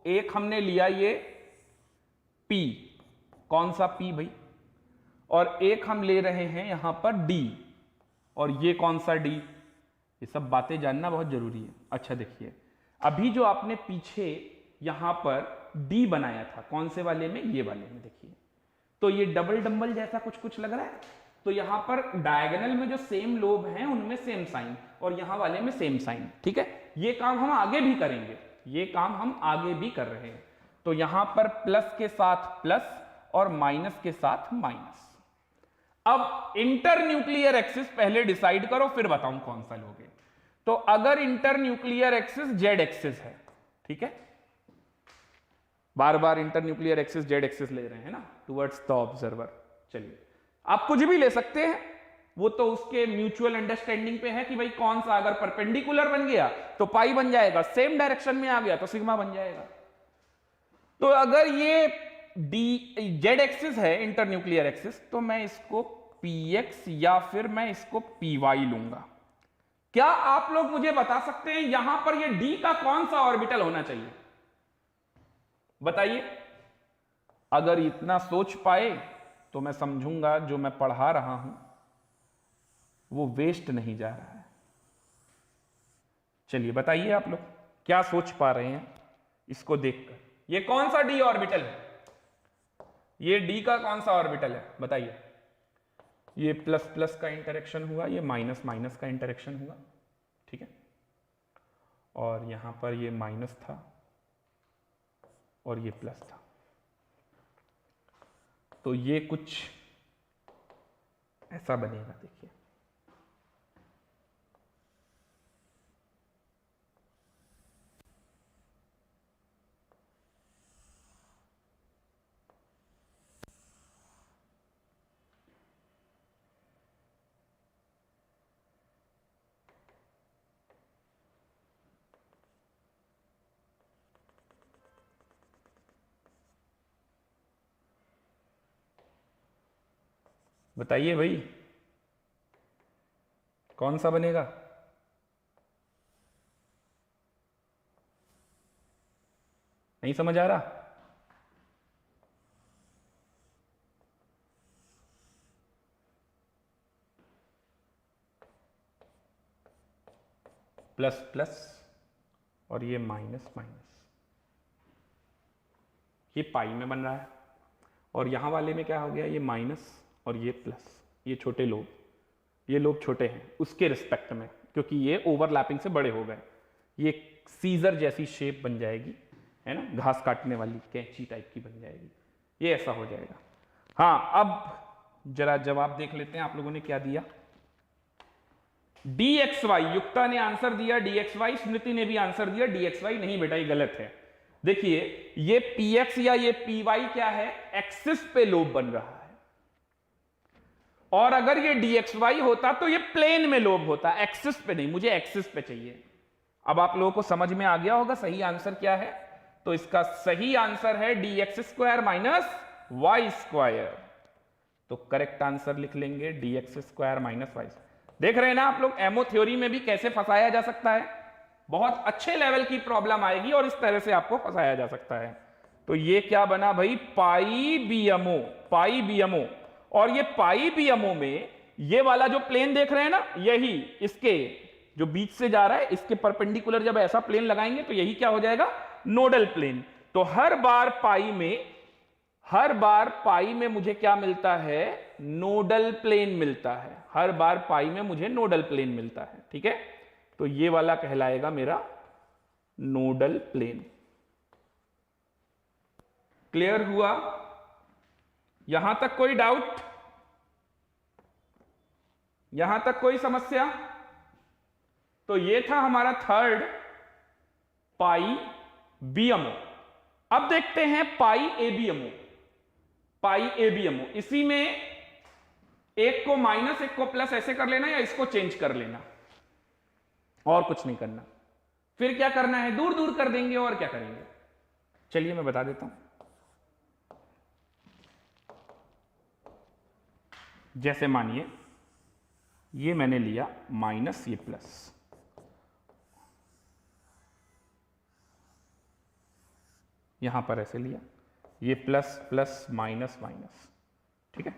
एक हमने लिया ये पी, कौन सा पी भाई, और एक हम ले रहे हैं यहां पर डी, और ये कौन सा डी? ये सब बातें जानना बहुत जरूरी है। अच्छा देखिए, अभी जो आपने पीछे यहां पर डी बनाया था, कौन से वाले में? ये वाले में। देखिए तो ये डबल डंबल जैसा कुछ कुछ लग रहा है, तो यहां पर डायगोनल में जो सेम लोब हैं उनमें सेम साइन, और यहां वाले में सेम साइन, ठीक है। ये काम हम आगे भी करेंगे, ये काम हम आगे भी कर रहे हैं। तो यहां पर प्लस के साथ प्लस और माइनस के साथ माइनस। अब इंटर न्यूक्लियर एक्सिस पहले डिसाइड करो, फिर बताऊं कौन सा लोगे। तो अगर inter nuclear axis Z axis है, ठीक है, बार बार inter nuclear axis Z axis ले रहे हैं ना, टुवर्ड्स द ऑब्जर्वर। चलिए आप कुछ भी ले सकते हैं, वो तो उसके म्यूचुअल अंडरस्टैंडिंग पे है कि भाई कौन सा, अगर परपेंडिकुलर बन गया तो पाई बन जाएगा, सेम डायरेक्शन में आ गया तो सिग्मा बन जाएगा। तो अगर ये डी जेड एक्सिस है, इंटर न्यूक्लियर एक्सिस, तो मैं इसको px या फिर मैं इसको py लूंगा। क्या आप लोग मुझे बता सकते हैं यहां पर ये d का कौन सा ऑर्बिटल होना चाहिए? बताइए। अगर इतना सोच पाए तो मैं समझूंगा जो मैं पढ़ा रहा हूं वो वेस्ट नहीं जा रहा है। चलिए बताइए आप लोग क्या सोच पा रहे हैं इसको देखकर। ये कौन सा डी ऑर्बिटल है? ये डी का कौन सा ऑर्बिटल है बताइए। ये प्लस प्लस का इंटरेक्शन हुआ, ये माइनस माइनस का इंटरेक्शन हुआ, ठीक है, और यहां पर ये माइनस था और ये प्लस था। तो ये कुछ ऐसा बनेगा, देखिए। बताइए भाई कौन सा बनेगा? नहीं समझ आ रहा? प्लस प्लस और ये माइनस माइनस, ये पाई में बन रहा है, और यहां वाले में क्या हो गया, ये माइनस और ये प्लस। ये छोटे लोब, ये लोब छोटे हैं उसके रिस्पेक्ट में, क्योंकि ये ओवरलैपिंग से बड़े हो गए। ये सीजर जैसी शेप बन जाएगी, है ना, घास काटने वाली कैंची टाइप की बन जाएगी, ये ऐसा हो जाएगा। हाँ, अब जरा जवाब देख लेते हैं आप लोगों ने क्या दिया। dxy, युक्ता ने आंसर दिया dxy, स्मृति ने भी आंसर दिया dxy। नहीं बेटा, ये गलत है। देखिए ये px या ये py क्या है, एक्सिस पे लोब बन रहा है, और अगर ये dxy होता तो ये प्लेन में लोब होता, एक्सिस पे नहीं। मुझे एक्सिस पे चाहिए। अब आप लोगों को समझ में आ गया होगा सही आंसर क्या है। तो इसका सही आंसर है dx² माइनस y²। तो करेक्ट आंसर लिख लेंगे dx² माइनस y। देख रहे हैं ना आप लोग, एमओ थ्योरी में भी कैसे फंसाया जा सकता है। बहुत अच्छे लेवल की प्रॉब्लम आएगी और इस तरह से आपको फंसाया जा सकता है। तो ये क्या बना भाई, पाई बीएमओ। पाई बीएमओ और ये पाई बीएमओ में ये वाला जो प्लेन देख रहे हैं ना, यही इसके जो बीच से जा रहा है इसके परपेंडिकुलर जब ऐसा प्लेन लगाएंगे तो यही क्या हो जाएगा, नोडल प्लेन। तो हर बार पाई में मुझे क्या मिलता है, नोडल प्लेन मिलता है। हर बार पाई में मुझे नोडल प्लेन मिलता है। ठीक है, तो ये वाला कहलाएगा मेरा नोडल प्लेन। क्लियर हुआ? यहां तक कोई डाउट? यहां तक कोई समस्या? तो ये था हमारा थर्ड पाई बीएमओ। अब देखते हैं पाई एबीएमओ। पाई एबीएमओ, इसी में एक को माइनस एक को प्लस ऐसे कर लेना या इसको चेंज कर लेना, और कुछ नहीं करना। फिर क्या करना है, दूर दूर कर देंगे और क्या करेंगे, चलिए मैं बता देता हूं। जैसे मानिए ये मैंने लिया माइनस ये प्लस, यहां पर ऐसे लिया, ये प्लस प्लस माइनस माइनस। ठीक है,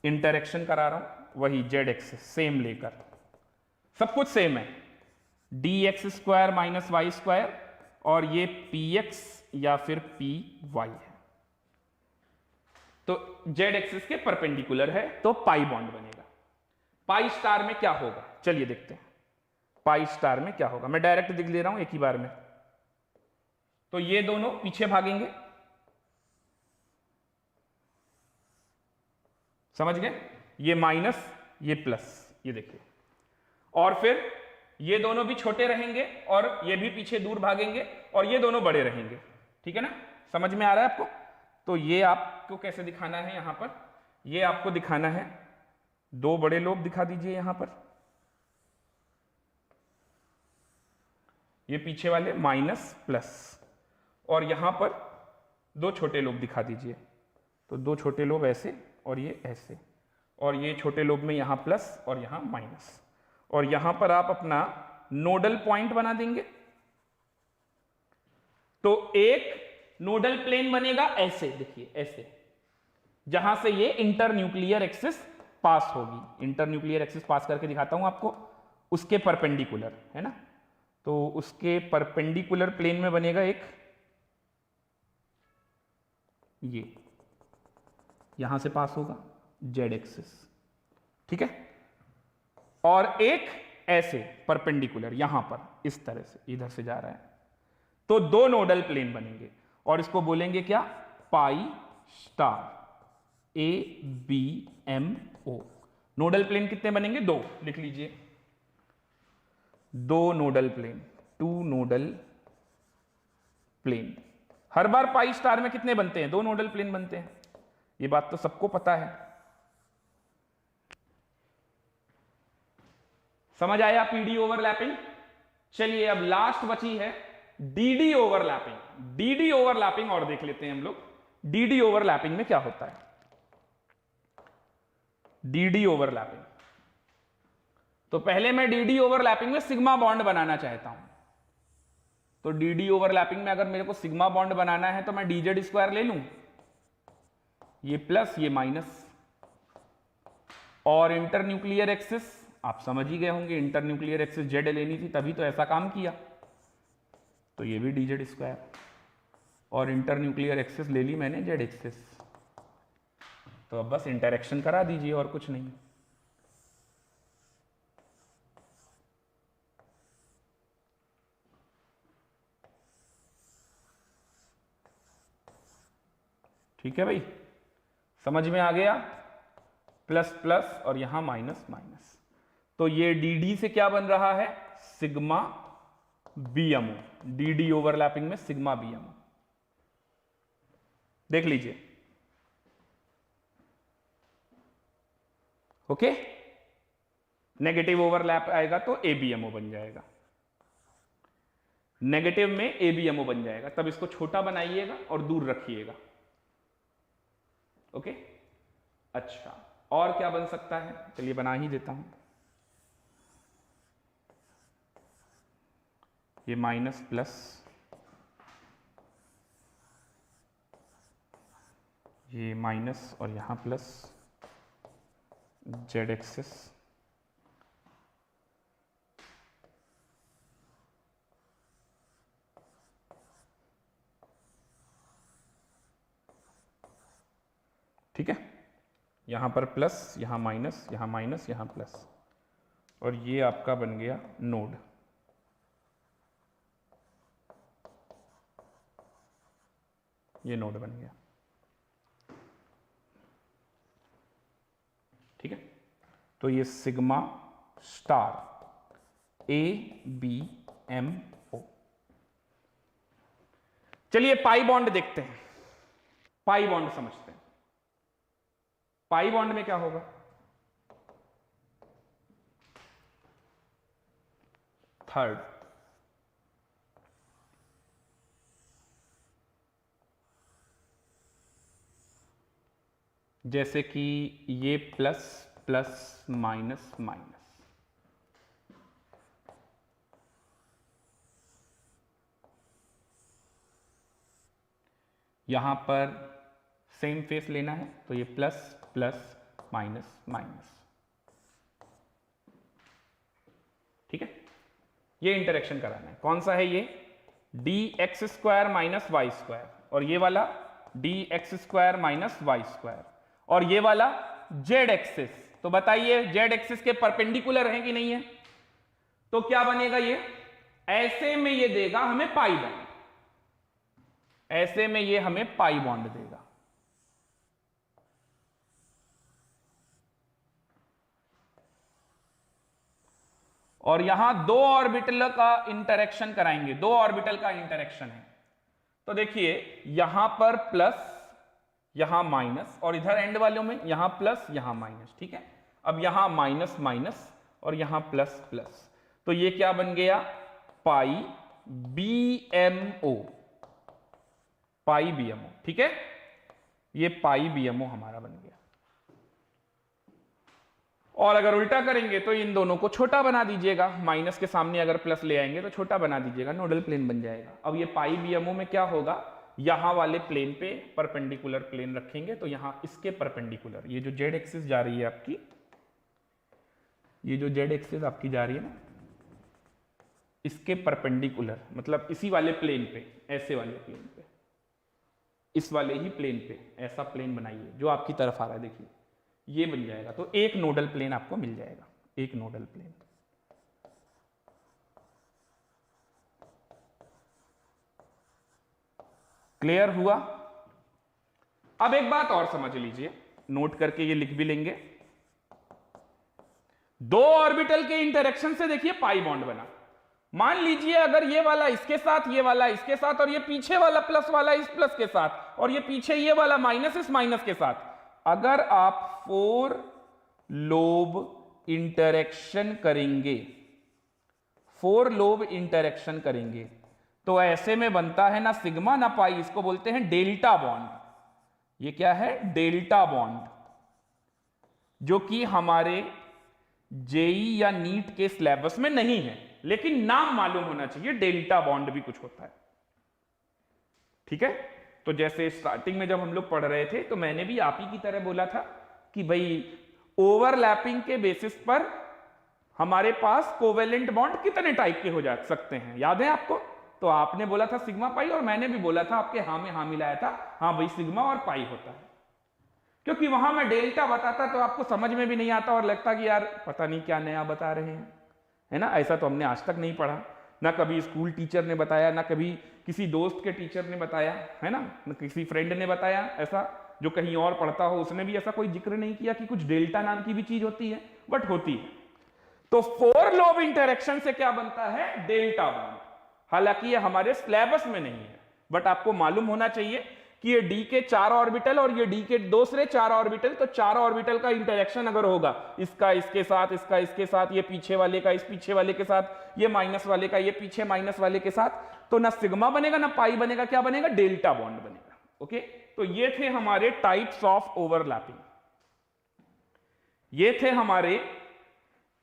इंटरेक्शन करा रहा हूं वही जेड एक्सिस सेम लेकर, सब कुछ सेम है, d x square minus y square, और ये पी एक्स या फिर पी वाई है। तो जेड एक्सिस के परपेंडिकुलर है तो पाई बॉन्ड बनेगा। पाई स्टार में क्या होगा, चलिए देखते हैं पाई स्टार में क्या होगा। मैं डायरेक्ट दिख ले रहा हूं एक ही बार में। तो ये दोनों पीछे भागेंगे, समझ गए, ये माइनस ये प्लस, ये देखिए, और फिर ये दोनों भी छोटे रहेंगे और ये भी पीछे दूर भागेंगे और ये दोनों बड़े रहेंगे। ठीक है ना, समझ में आ रहा है आपको? तो ये आपको कैसे दिखाना है, यहां पर ये आपको दिखाना है, दो बड़े लोब दिखा दीजिए यहां पर, ये पीछे वाले माइनस प्लस, और यहां पर दो छोटे लोब दिखा दीजिए। तो दो छोटे लोब ऐसे और ये ऐसे, और ये छोटे लोब में यहां प्लस और यहां माइनस, और यहां पर आप अपना नोडल पॉइंट बना देंगे। तो एक नोडल प्लेन बनेगा ऐसे, देखिए ऐसे, जहां से ये इंटर न्यूक्लियर एक्सिस पास होगी। इंटर न्यूक्लियर एक्सिस पास करके दिखाता हूं आपको, उसके परपेंडिकुलर है ना, तो उसके परपेंडिकुलर प्लेन में बनेगा एक ये, यहां से पास होगा जेड एक्सिस। ठीक है, और एक ऐसे परपेंडिकुलर यहां पर इस तरह से इधर से जा रहा है, तो दो नोडल प्लेन बनेंगे और इसको बोलेंगे क्या, pi star, A B M O. Nodal plane कितने बनेंगे, दो, लिख लीजिए, दो nodal plane, two nodal plane. हर बार पाई स्टार में कितने बनते हैं, दो नोडल प्लेन बनते हैं, ये बात तो सबको पता है। समझ आया पीडी ओवरलैपिंग? चलिए अब लास्ट बची है डीडी ओवरलैपिंग। डीडी ओवरलैपिंग और देख लेते हैं हम लोग, डीडी ओवरलैपिंग में क्या होता है। डीडी ओवरलैपिंग, तो पहले मैं डीडी ओवरलैपिंग में सिग्मा बॉन्ड बनाना चाहता हूं। तो डीडी ओवरलैपिंग में अगर मेरे को सिग्मा बॉन्ड बनाना है तो मैं डीजेड स्क्वायर ले लूं, ये प्लस ये माइनस, और इंटर न्यूक्लियर एक्सिस आप समझ ही गए होंगे, इंटर न्यूक्लियर एक्सिस जेड लेनी थी तभी तो ऐसा काम किया, तो ये भी डीजेड स्क्वायर, और इंटर न्यूक्लियर एक्सिस ले ली मैंने जेड एक्सिस। तो अब बस इंटरेक्शन करा दीजिए और कुछ नहीं। ठीक है भाई, समझ में आ गया, प्लस प्लस और यहां माइनस माइनस। तो ये डीडी से क्या बन रहा है, सिग्मा बीएमओ। डीडी ओवरलैपिंग में सिग्मा बीएमओ, देख लीजिए। ओके, नेगेटिव ओवरलैप आएगा तो एबीएमओ बन जाएगा, नेगेटिव में एबीएमओ बन जाएगा, तब इसको छोटा बनाइएगा और दूर रखिएगा। ओके, अच्छा और क्या बन सकता है, चलिए बना ही देता हूं। ये माइनस प्लस, ये माइनस और यहां प्लस, जेड एक्सिस, ठीक है, यहां पर प्लस, यहां माइनस, यहां माइनस, यहां प्लस, और ये आपका बन गया नोड। ये नोड बन गया, ठीक है। तो ये सिग्मा स्टार ABMO। चलिए पाई बॉन्ड देखते हैं, पाई बॉन्ड समझते हैं। पाई बॉन्ड में क्या होगा? थर्ड, जैसे कि ये प्लस प्लस माइनस माइनस, यहां पर सेम फेस लेना है तो ये प्लस प्लस माइनस माइनस, ठीक है। ये इंटरेक्शन कराना है, कौन सा है ये? dx square minus y square, और ये वाला dx square minus y square, और ये वाला जेड एक्सिस। तो बताइए जेड एक्सिस के परपेंडिकुलर है कि नहीं है? तो क्या बनेगा ये? ऐसे में ये देगा हमें पाई बॉन्ड, ऐसे में ये हमें पाई बॉन्ड देगा। और यहां दो ऑर्बिटल का इंटरेक्शन कराएंगे, दो ऑर्बिटल का इंटरेक्शन है। तो देखिए यहां पर प्लस, यहां माइनस, और इधर एंड वालों में यहां प्लस यहां माइनस, ठीक है। अब यहां माइनस माइनस और यहां प्लस प्लस, तो ये क्या बन गया? पाई BMO, पाई BMO, ठीक है। ये पाई BMO हमारा बन गया। और अगर उल्टा करेंगे तो इन दोनों को छोटा बना दीजिएगा, माइनस के सामने अगर प्लस ले आएंगे तो छोटा बना दीजिएगा, नोडल प्लेन बन जाएगा। अब ये पाई BMO में क्या होगा? यहां वाले प्लेन पे परपेंडिकुलर प्लेन रखेंगे, तो यहां इसके परपेंडिकुलर ये जो जेड एक्सिस जा रही है आपकी, ये जो जेड एक्सिस आपकी जा रही है ना, इसके परपेंडिकुलर, मतलब इसी वाले प्लेन पे, ऐसे वाले प्लेन पे, इस वाले ही प्लेन पे ऐसा प्लेन बनाइए जो आपकी तरफ आ रहा है, देखिए ये बन जाएगा। तो एक नोडल प्लेन आपको मिल जाएगा, एक नोडल प्लेन। क्लियर हुआ? अब एक बात और समझ लीजिए, नोट करके ये लिख भी लेंगे। दो ऑर्बिटल के इंटरेक्शन से देखिए पाई बॉन्ड बना। मान लीजिए अगर ये वाला इसके साथ, ये वाला इसके साथ, और ये पीछे वाला प्लस वाला इस प्लस के साथ, और ये पीछे ये वाला माइनस इस माइनस के साथ, अगर आप 4 लोब इंटरेक्शन करेंगे, 4 लोब इंटरेक्शन करेंगे, तो ऐसे में बनता है ना सिग्मा ना पाई, इसको बोलते हैं डेल्टा बॉन्ड। ये क्या है? डेल्टा बॉन्ड, जो कि हमारे जेई या नीट के सिलेबस में नहीं है, लेकिन नाम मालूम होना चाहिए, डेल्टा बॉन्ड भी कुछ होता है, ठीक है। तो जैसे स्टार्टिंग में जब हम लोग पढ़ रहे थे तो मैंने भी आप ही की तरह बोला था कि भाई ओवरलैपिंग के बेसिस पर हमारे पास कोवेलेंट बॉन्ड कितने टाइप के हो जा सकते हैं, याद है आपको? तो आपने बोला था सिग्मा पाई, और मैंने भी बोला था, आपके हाँ में हाँ मिलाया था, हाँ भाई सिग्मा और पाई होता है। क्योंकि वहां मैं डेल्टा बताता तो आपको समझ में भी नहीं आता और लगता कि यार पता नहीं क्या नया बता रहे हैं, है ना। ऐसा तो हमने आज तक नहीं पढ़ा, ना कभी स्कूल टीचर ने बताया, ना कभी किसी दोस्त के टीचर ने बताया, है ना किसी फ्रेंड ने बताया, ऐसा जो कहीं और पढ़ता हो उसने भी ऐसा कोई जिक्र नहीं किया कि कुछ डेल्टा नाम की भी चीज होती है, बट होती है। तो 4 लोब इंटरेक्शन से क्या बनता है? Delta bond. हालांकि ये हमारे सिलेबस में नहीं है, बट आपको मालूम होना चाहिए कि ये डी के 4 ऑर्बिटल और ये डी के दूसरे 4 ऑर्बिटल, तो 4 ऑर्बिटल का इंटरेक्शन अगर होगा, इसका इसके साथ, इसका इसके साथ, ये पीछे वाले का इस पीछे वाले के साथ, ये माइनस वाले का ये पीछे माइनस वाले के साथ, तो ना सिग्मा बनेगा ना पाई बनेगा, क्या बनेगा? डेल्टा बॉन्ड बनेगा। ओके, तो ये थे हमारे टाइप्स ऑफ ओवरलैपिंग, ये थे हमारे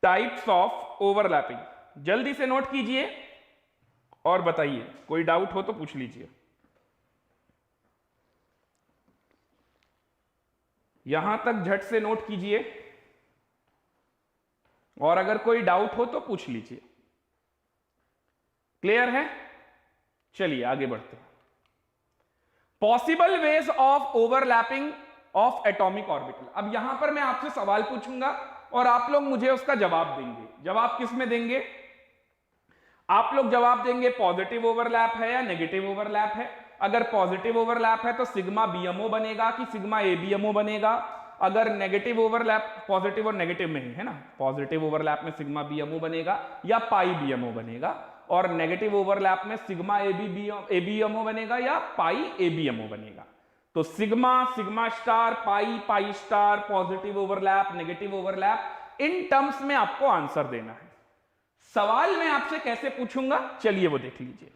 टाइप्स ऑफ ओवरलैपिंग। जल्दी से नोट कीजिए और बताइए, कोई डाउट हो तो पूछ लीजिए। यहां तक झट से नोट कीजिए। और अगर कोई डाउट हो तो पूछ लीजिए। क्लियर है? चलिए आगे बढ़ते हैं। Possible ways of overlapping of atomic orbital. अब यहां पर मैं आपसे सवाल पूछूंगा और आप लोग मुझे उसका जवाब देंगे। जवाब किस में देंगे? आप लोग जवाब देंगे पॉजिटिव ओवरलैप है या नेगेटिव ओवरलैप है। अगर पॉजिटिव ओवरलैप है तो सिग्मा बीएमओ बनेगा कि सिग्मा एबीएमओ बनेगा। अगर नेगेटिव ओवरलैप, पॉजिटिव और नेगेटिव में ही है ना, पॉजिटिव ओवरलैप में सिग्मा बीएमओ बनेगा या पाई बीएमओ बनेगा, और नेगेटिव ओवरलैप में सिग्मा एबीएमओ बनेगा या पाई एबीएमओ बनेगा। तो sigma, sigma star, pi, pi star, positive overlap, negative overlap, in terms में आपको आंसर देना है। सवाल मैं आपसे कैसे पूछूंगा, चलिए वो देख लीजिए।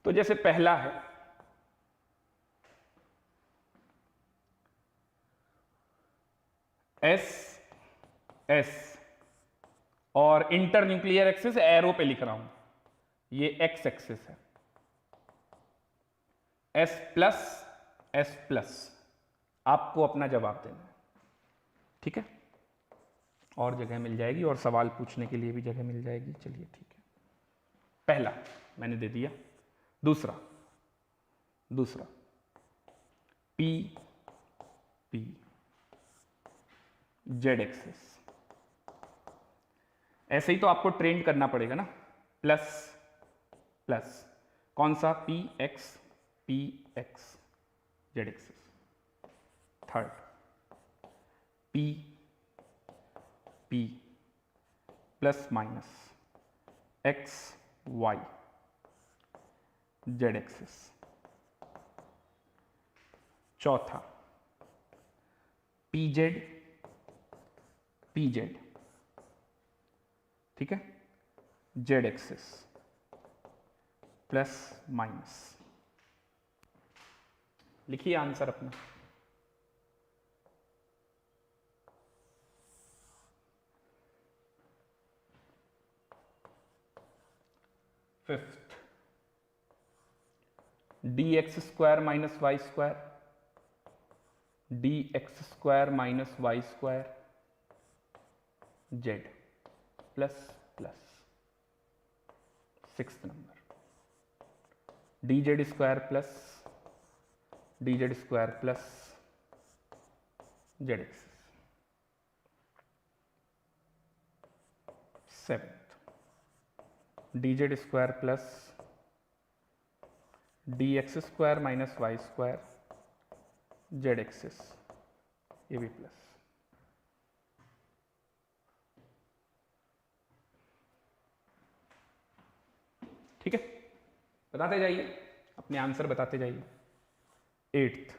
तो जैसे पहला है एस एस और इंटर न्यूक्लियर एक्सिस एरो पे लिख रहा हूं, ये एक्स एक्सिस है, एस प्लस आपको अपना जवाब देना है। ठीक है, और जगह मिल जाएगी और सवाल पूछने के लिए भी जगह मिल जाएगी। चलिए ठीक है, पहला मैंने दे दिया। दूसरा पी जेड एक्सिस, ऐसे ही तो आपको ट्रेंड करना पड़ेगा ना, प्लस कौन सा, p x z axis. Third p plus minus x y z axis. चौथा पी जेड ठीक है, जेड एक्सिस प्लस माइनस। लिखिए आंसर अपना। Fifth d x square minus y square, d x square minus y square z plus. Sixth number d z square plus z axis. Seventh d z square plus d x square minus y square z axis, ये भी प्लस। ठीक है, बताते जाइए, अपने आंसर बताते जाइए। Eighth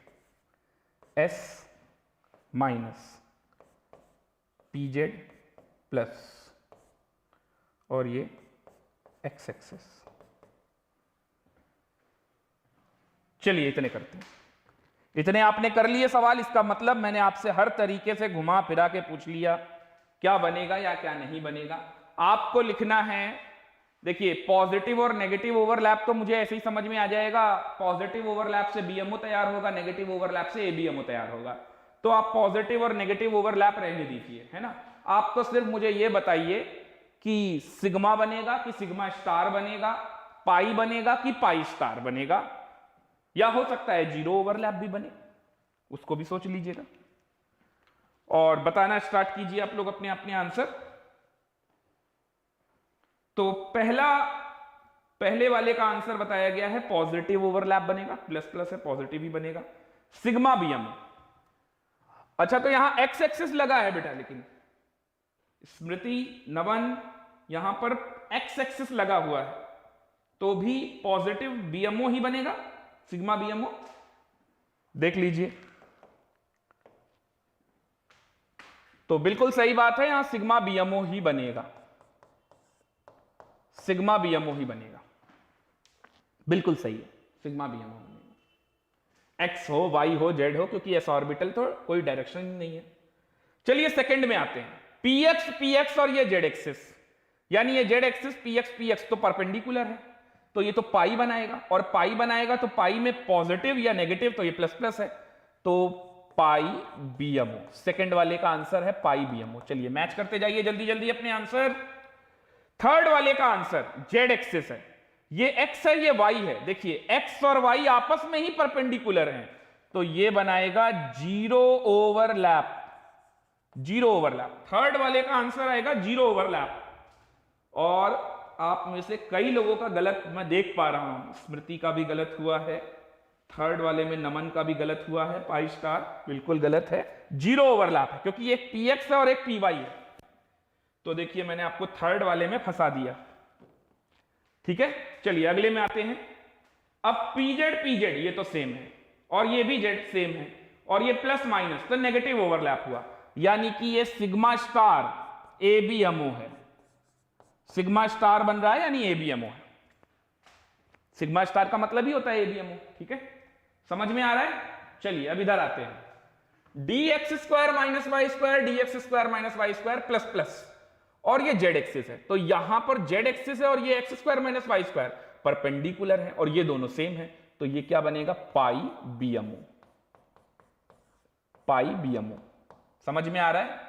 S minus P Z plus, और ये एक्स एक्सिस। चलिए इतने करते हैं। इतने आपने कर लिए सवाल, इसका मतलब मैंने आपसे हर तरीके से घुमा फिरा के पूछ लिया क्या बनेगा या क्या नहीं बनेगा। आपको लिखना है, देखिए पॉजिटिव और नेगेटिव ओवरलैप तो मुझे ऐसे ही समझ में आ जाएगा, पॉजिटिव ओवरलैप से बीएमओ तैयार होगा, नेगेटिव ओवरलैप से एबीएमओ तैयार होगा। तो आप पॉजिटिव और नेगेटिव ओवरलैप रहने दीजिए, है ना। आप तो सिर्फ मुझे ये बताइए कि सिग्मा बनेगा कि सिग्मा स्टार बनेगा, पाई बनेगा कि पाई स्टार बनेगा, या हो सकता है जीरो ओवरलैप भी बने, उसको भी सोच लीजिएगा और बताना स्टार्ट कीजिए आप लोग अपने अपने आंसर। तो पहले वाले का आंसर बताया गया है पॉजिटिव ओवरलैप बनेगा, प्लस है, पॉजिटिव ही बनेगा, सिग्मा बीएमओ। अच्छा, तो यहां एक्स एक्सिस लगा है बेटा, लेकिन स्मृति नवन यहां पर एक्स एक्सिस लगा हुआ है, तो भी पॉजिटिव बीएमओ ही बनेगा, सिग्मा बीएमओ। देख लीजिए, तो बिल्कुल सही बात है, यहां सिग्मा बीएमओ ही बनेगा, सिग्मा बीएमओ ही बनेगा, बिल्कुल सही है, सिग्मा बीएमओ बनेगा। एक्स हो, वाई हो, जेड हो, क्योंकि एस ऑर्बिटल तो कोई डायरेक्शन ही नहीं है। चलिए सेकंड में आते हैं। px px और ये z एक्सिस, यानी ये z एक्सिस px तो परपेंडिकुलर है, तो ये तो पाई बनाएगा, और पाई बनाएगा तो पाई में पॉजिटिव या नेगेटिव, तो ये प्लस प्लस है, तो पाई बीएमओ। सेकंड वाले का आंसर है पाई बीएमओ। चलिए मैच करते जाइए जल्दी जल्दी अपने आंसर। थर्ड वाले का आंसर z एक्सिस है, ये x है ये y है, देखिए x और y आपस में ही परपेंडिकुलर हैं, तो ये बनाएगा zero overlap, zero overlap. Third वाले का आंसर आएगा जीरो ओवरलैप। और आप में से कई लोगों का गलत मैं देख पा रहा हूं, स्मृति का भी गलत हुआ है, थर्ड वाले में नमन का भी गलत हुआ है, पाई स्टार बिल्कुल गलत है, जीरो ओवरलैप है, क्योंकि एक px है और एक py है। तो देखिए मैंने आपको थर्ड वाले में फंसा दिया, ठीक है। चलिए अगले में आते हैं। अब pz ये तो सेम है, और ये भी z सेम है, और ये प्लस माइनस तो नेगेटिव ओवरलैप हुआ, यानी कि ये सिग्मा स्टार एबीएमओ है, सिग्मा स्टार बन रहा है यानी एबीएमओ है। सिग्मा स्टार का मतलब ही होता है एबीएमओ, ठीक है, समझ में आ रहा है। चलिए अब इधर आते हैं, dx square minus y square, dx square minus y square plus plus, और ये z एक्सिस है, तो यहां पर z एक्सिस है और ये x square minus y square perpendicular है, और ये दोनों सेम है, तो ये क्या बनेगा पाई बीएमओ, पाई बीएमओ। समझ में आ रहा है।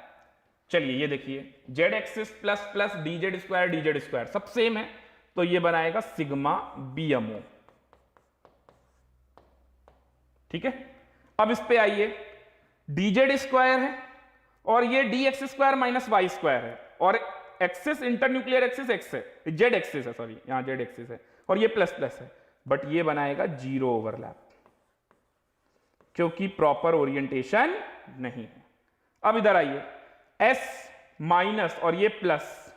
चलिए ये देखिए z axis plus plus dz square सब सेम है, तो ये बनाएगा सिग्मा बीएमओ, ठीक है। अब इस पे आइए, dz स्क्वायर है और ये dx square minus y square है, और एक्सिस इंटरन्यूक्लियर एक्सिस x है, z एक्सिस है, सॉरी यहां z एक्सिस है, और ये प्लस प्लस है, बट ये बनाएगा जीरो ओवरलैप, क्योंकि प्रॉपर ओरिएंटेशन नहीं है। अब इधर आइए, s माइनस और ये प्लस,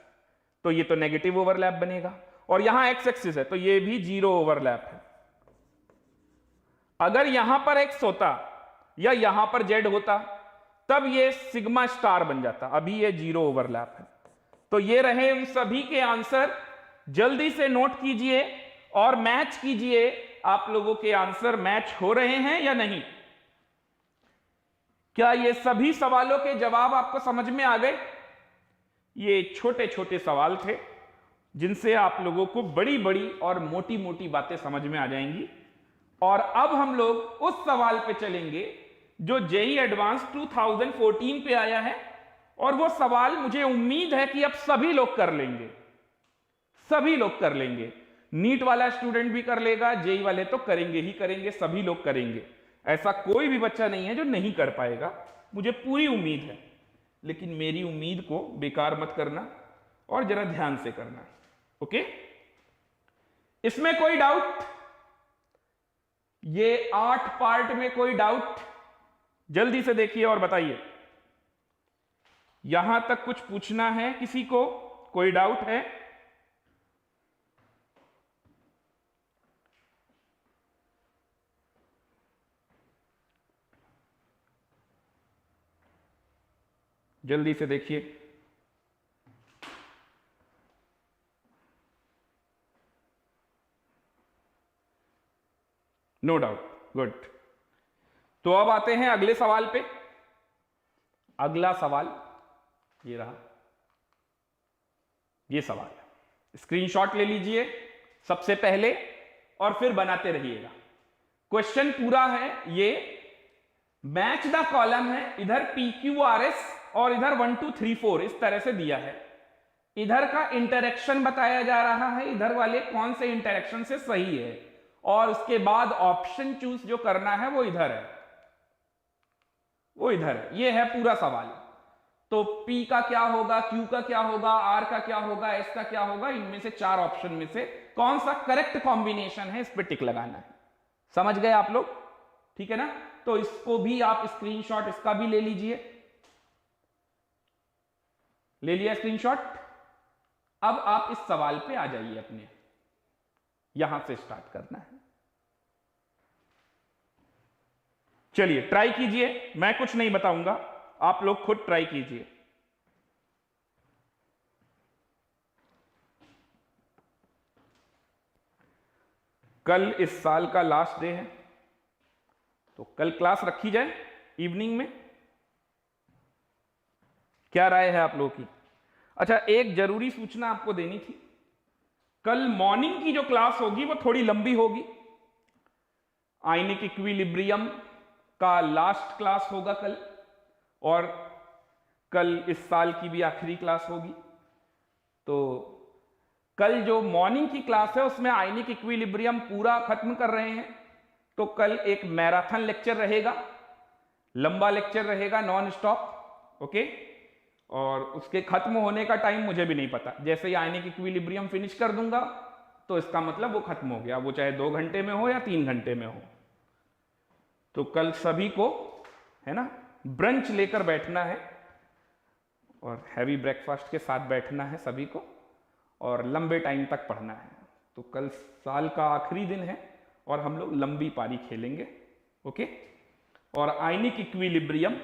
तो ये तो नेगेटिव ओवरलैप बनेगा, और यहां x एक्सिस है, तो ये भी जीरो ओवरलैप है। अगर यहां पर x होता या यहां पर z होता तब ये सिग्मा स्टार बन जाता, अभी ये जीरो ओवरलैप है। तो ये रहे उन सभी के आंसर, जल्दी से नोट कीजिए और मैच कीजिए, आप लोगों के आंसर मैच हो रहे हैं या नहीं। क्या ये सभी सवालों के जवाब आपको समझ में आ गए? ये छोटे छोटे सवाल थे जिनसे आप लोगों को बड़ी बड़ी और मोटी मोटी बातें समझ में आ जाएंगी। और अब हम लोग उस सवाल पे चलेंगे जो जेईई एडवांस 2014 पे आया है, और वो सवाल मुझे उम्मीद है कि अब सभी लोग कर लेंगे, सभी लोग कर लेंगे। नीट वाला स्टूडेंट भी कर लेगा, जेईई वाले तो करेंगे ही करेंगे, सभी लोग करेंगे, ऐसा कोई भी बच्चा नहीं है जो नहीं कर पाएगा, मुझे पूरी उम्मीद है। लेकिन मेरी उम्मीद को बेकार मत करना और जरा ध्यान से करना, ओके। इसमें कोई डाउट? ये 8 पार्ट में कोई डाउट? जल्दी से देखिए और बताइए। यहां तक कुछ पूछना है किसी को? कोई डाउट है? जल्दी से देखिए। No doubt, good. तो अब आते हैं अगले सवाल पे। अगला सवाल ये रहा, ये सवाल स्क्रीनशॉट ले लीजिए सबसे पहले और फिर बनाते रहिएगा। क्वेश्चन पूरा है, ये मैच द कॉलम है, इधर PQRS और इधर 1 2 3 4 इस तरह से दिया है। इधर का इंटरेक्शन बताया जा रहा है, इधर वाले कौन से इंटरेक्शन से सही है, और उसके बाद ऑप्शन चूज जो करना है वो इधर है, वो इधर है। ये है पूरा सवाल। तो P का क्या होगा, Q का क्या होगा, R का क्या होगा, S का क्या होगा, इनमें से 4 ऑप्शन में से कौन सा करेक्ट कॉम्बिनेशन है, इस पे टिक लगाना है। समझ गए आप लोग? ठीक है ना। तो इसको भी आप स्क्रीनशॉट इसका भी ले लीजिए। ले लिया स्क्रीनशॉट? अब आप इस सवाल पे आ जाइए, अपने यहां से स्टार्ट करना है। चलिए ट्राई कीजिए, मैं कुछ नहीं बताऊंगा, आप लोग खुद ट्राई कीजिए। कल इस साल का लास्ट डे है, तो कल क्लास रखी जाए इवनिंग में। क्या राय है आप लोगों की? अच्छा, एक जरूरी सूचना आपको देनी थी, कल मॉर्निंग की जो क्लास होगी वो थोड़ी लंबी होगी। आयनिक इक्विलिब्रियम का लास्ट क्लास होगा कल, और कल इस साल की भी आखिरी क्लास होगी। तो कल जो मॉर्निंग की क्लास है उसमें आयनिक इक्विलिब्रियम पूरा खत्म कर रहे हैं। तो कल एक मैराथन लेक्चर रहेगा, लंबा लेक्चर रहेगा, नॉन स्टॉप। ओके, और उसके खत्म होने का टाइम मुझे भी नहीं पता। जैसे ही आयनिक इक्विलिब्रियम फिनिश कर दूंगा तो इसका मतलब वो खत्म हो गया, वो चाहे 2 घंटे में हो या 3 घंटे में हो। तो कल सभी को, है ना, ब्रंच लेकर बैठना है और हैवी ब्रेकफास्ट के साथ बैठना है सभी को, और लंबे टाइम तक पढ़ना है। तो कल साल का आखिरी दिन है और हम लोग लंबी पारी खेलेंगे। ओके, और आयनिक इक्विलिब्रियम,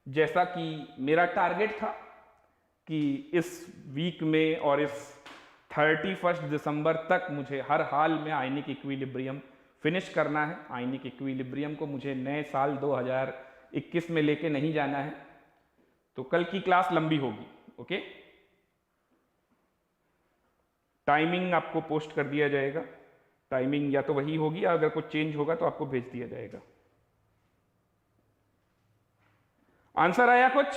जैसा कि मेरा टारगेट था कि इस वीक में और इस 31 दिसंबर तक मुझे हर हाल में आयनिक इक्विलिब्रियम फिनिश करना है। आयनिक इक्विलिब्रियम को मुझे नए साल 2021 में लेके नहीं जाना है। तो कल की क्लास लंबी होगी। ओके, टाइमिंग आपको पोस्ट कर दिया जाएगा। टाइमिंग या तो वही होगी, अगर कुछ चेंज होगा तो आपको भेज दिया जाएगा। आंसर आया कुछ?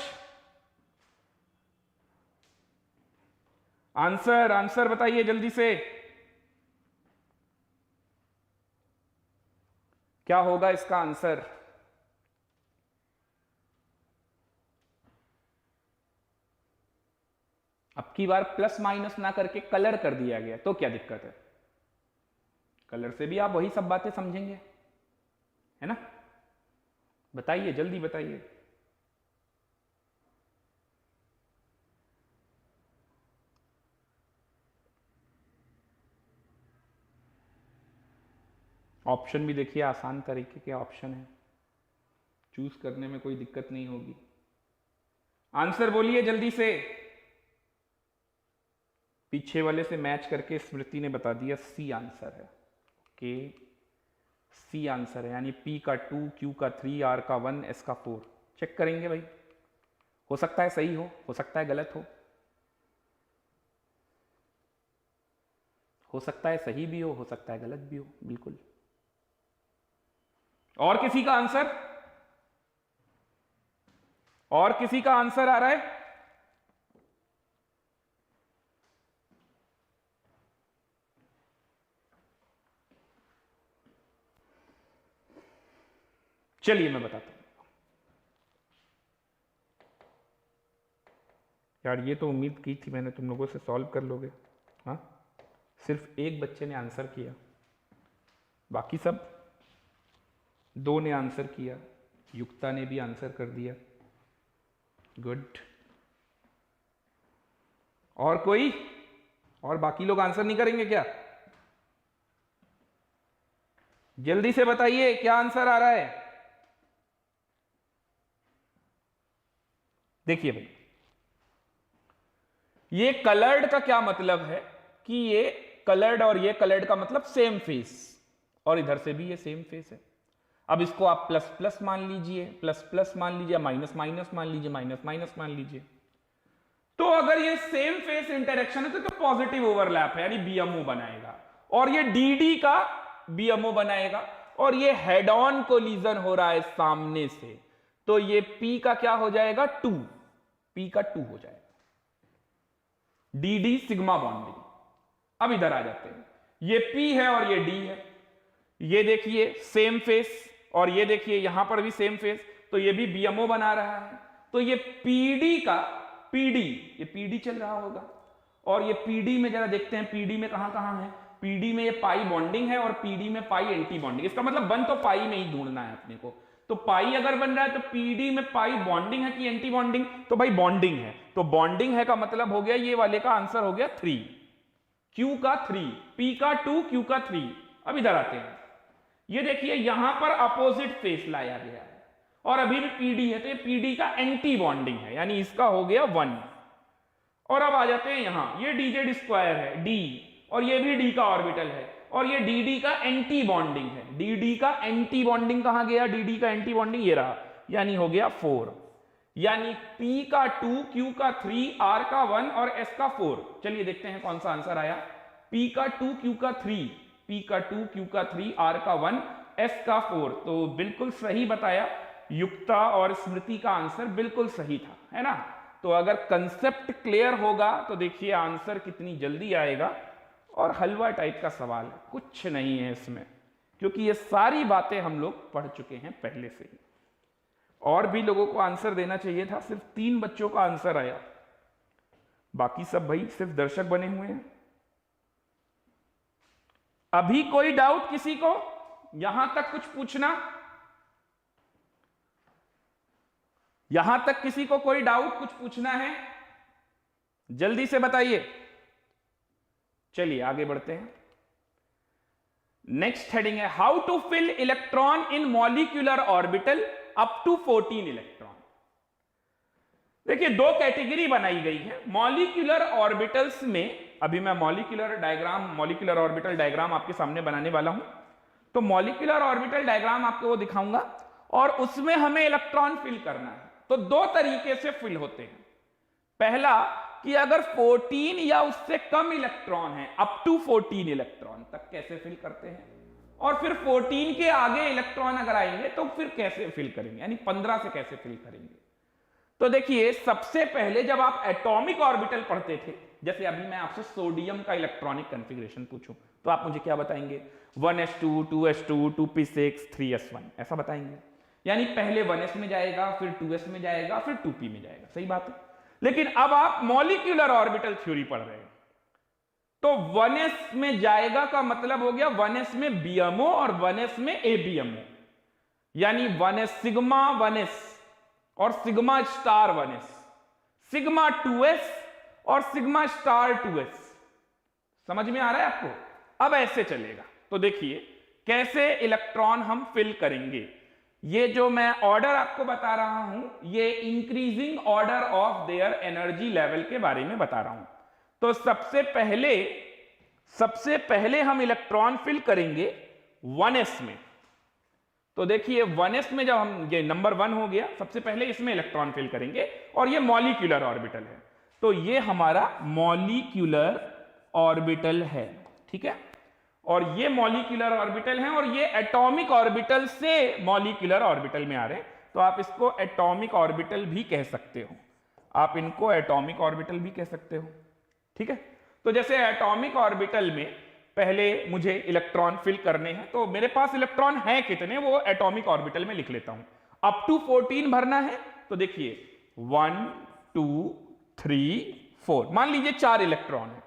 आंसर बताइए जल्दी से, क्या होगा इसका आंसर? अब की बार प्लस माइनस ना करके कलर कर दिया गया, तो क्या दिक्कत है? कलर से भी आप वही सब बातें समझेंगे, है ना? बताइए, जल्दी बताइए। ऑप्शन भी देखिए, आसान तरीके के ऑप्शन है, चूज करने में कोई दिक्कत नहीं होगी। आंसर बोलिए जल्दी से। पीछे वाले से मैच करके स्मृति ने बता दिया सी आंसर है। ओके, सी आंसर है, यानी पी का 2, क्यू का 3, आर का 1, एस का 4। चेक करेंगे भाई, हो सकता है सही हो सकता है गलत हो सकता है सही भी हो सकता है गलत भी हो, बिल्कुल। और किसी का आंसर? और किसी का आंसर आ रहा है? चलिए मैं बताता हूं यार, ये तो उम्मीद की थी मैंने तुम लोगों से सॉल्व कर लोगे। हाँ, सिर्फ एक बच्चे ने आंसर किया, बाकी सब 2 ने आंसर किया, युक्ता ने भी आंसर कर दिया। गुड। और कोई? और बाकी लोग आंसर नहीं करेंगे क्या? जल्दी से बताइए क्या आंसर आ रहा है। देखिए भाई, ये कलर्ड का क्या मतलब है कि ये कलर्ड और ये कलर्ड का मतलब सेम फेस, और इधर से भी ये सेम फेस है। अब इसको आप प्लस प्लस मान लीजिए, प्लस प्लस मान लीजिए, माइनस माइनस मान लीजिए, माइनस माइनस मान लीजिए। तो अगर ये सेम फेस इंटरेक्शन है तो पॉजिटिव ओवरलैप है, यानी बीएमओ बनाएगा, और ये डीडी का बीएमओ बनाएगा, और ये हेड ऑन कोलिजन हो रहा है सामने से, तो ये पी का क्या हो जाएगा? 2, पी का 2 हो जाएगा। D D sigma bonding. अब इधर आ जाते हैं, ये P है और ये D है, ये देखिए सेम फेस, और ये देखिए यहां पर भी सेम फेस, तो ये भी BMO बना रहा है। तो ये PD का PD, ये PD चल रहा होगा, और ये PD में जरा देखते हैं PD में कहां कहां है। PD में ये पाई बॉन्डिंग है और PD में पाई एंटी बॉन्डिंग। इसका मतलब बन तो पाई में ही ढूंढना है अपने को। तो पाई अगर बन रहा है तो PD में पाई बॉन्डिंग है कि एंटी बॉन्डिंग? तो भाई बॉन्डिंग है, तो बॉन्डिंग है का मतलब हो गया ये वाले का आंसर हो गया 3, Q का 3, P का 2, Q का 3। अब इधर आते हैं, ये देखिए यहां पर अपोजिट फेस लाया गया है और अभी भी PD है, तो ये PD का एंटी बॉन्डिंग है, यानी इसका हो गया 1। और अब आ जाते हैं यहां, ये dz स्क्वायर है D, और ये भी D का ऑर्बिटल है, और ये dd का एंटी बॉन्डिंग है। dd का एंटी बॉन्डिंग कहां गया? dd का एंटी बॉन्डिंग ये रहा, यानी हो गया 4। यानी P का 2, Q का 3, R का 1 और S का 4। चलिए देखते हैं कौन सा आंसर आया। P का 2, Q का 3, P का 2, Q का 3, R का 1, S का 4। तो बिल्कुल सही बताया, युक्ता और स्मृति का आंसर बिल्कुल सही था, है ना। तो अगर कंसेप्ट क्लियर होगा तो देखिए आंसर कितनी जल्दी आएगा। और हलवा टाइप का सवाल है, कुछ नहीं है इसमें, क्योंकि ये सारी बातें हम लोग पढ़ चुके हैं पहले से ही। और भी लोगों को आंसर देना चाहिए था, सिर्फ 3 बच्चों का आंसर आया, बाकी सब भाई सिर्फ दर्शक बने हुए हैं। अभी कोई डाउट किसी को? यहां तक कुछ पूछना? यहां तक किसी को कोई डाउट कुछ पूछना है? जल्दी से बताइए। चलिए आगे बढ़ते हैं। नेक्स्ट हेडिंग है how to fill electron in molecular orbital up to 14 electron. देखिए 2 कैटेगरी बनाई गई है मॉलिक्यूलर ऑर्बिटल्स में। अभी मैं मॉलिक्यूलर ऑर्बिटल डायग्राम आपके सामने बनाने वाला हूं। तो मॉलिक्यूलर ऑर्बिटल डायग्राम आपको वो दिखाऊंगा और उसमें हमें इलेक्ट्रॉन फिल करना है। तो 2 तरीके से फिल होते हैं। पहला कि अगर 14 या उससे कम इलेक्ट्रॉन है, अप टू 14 इलेक्ट्रॉन तक कैसे फिल करते हैं, और फिर 14 के आगे इलेक्ट्रॉन अगर आएंगे तो फिर कैसे फिल करेंगे, यानी 15 से कैसे फिल करेंगे। तो देखिए सबसे पहले जब आप एटॉमिक ऑर्बिटल पढ़ते थे, जैसे अभी मैं आपसे सोडियम का इलेक्ट्रॉनिक कॉन्फ़िगरेशन पूछूं तो आप मुझे क्या बताएंगे? 1s2, 2s2, 2p6, 3s1 ऐसा बताएंगे। यानी पहले 1s में जाएगा, फिर 2s में जाएगा, फिर 2p में जाएगा। सही बात है। लेकिन अब आप मॉलिक्यूलर ऑर्बिटल थ्योरी पढ़ रहे हैं, तो 1s में जाएगा का मतलब हो गया 1s में BMO और 1s में ABMO, यानी 1s सिग्मा 1s और sigma star 1s, sigma 2s और सिग्मा स्टार 2s। समझ में आ रहा है आपको? अब ऐसे चलेगा। तो देखिए कैसे इलेक्ट्रॉन हम फिल करेंगे। ये जो मैं ऑर्डर आपको बता रहा हूं, ये increasing order of their energy level के बारे में बता रहा हूं। तो सबसे पहले हम इलेक्ट्रॉन फिल करेंगे 1s में। तो देखिए 1s में जब हम, ये नंबर 1 हो गया, सबसे पहले इसमें इलेक्ट्रॉन फिल करेंगे और ये मॉलिक्यूलर ऑर्बिटल है। तो ये हमारा मॉलिक्यूलर ऑर्बिटल है, ठीक है। और ये मॉलिक्यूलर ऑर्बिटल है और ये एटॉमिक ऑर्बिटल से मॉलिक्यूलर ऑर्बिटल में आ रहे हैं। तो आप इसको एटॉमिक ऑर्बिटल भी कह सकते हो, आप इनको एटॉमिक ऑर्बिटल भी कह सकते हो, ठीक है। तो जैसे एटॉमिक ऑर्बिटल में पहले मुझे इलेक्ट्रॉन फिल करने हैं, तो मेरे पास इलेक्ट्रॉन हैं कितने, वो एटॉमिक ऑर्बिटल में लिख लेता हूं। अप टू 14 भरना है, तो देखिए 1 2 3 4, मान लीजिए 4 इलेक्ट्रॉन है,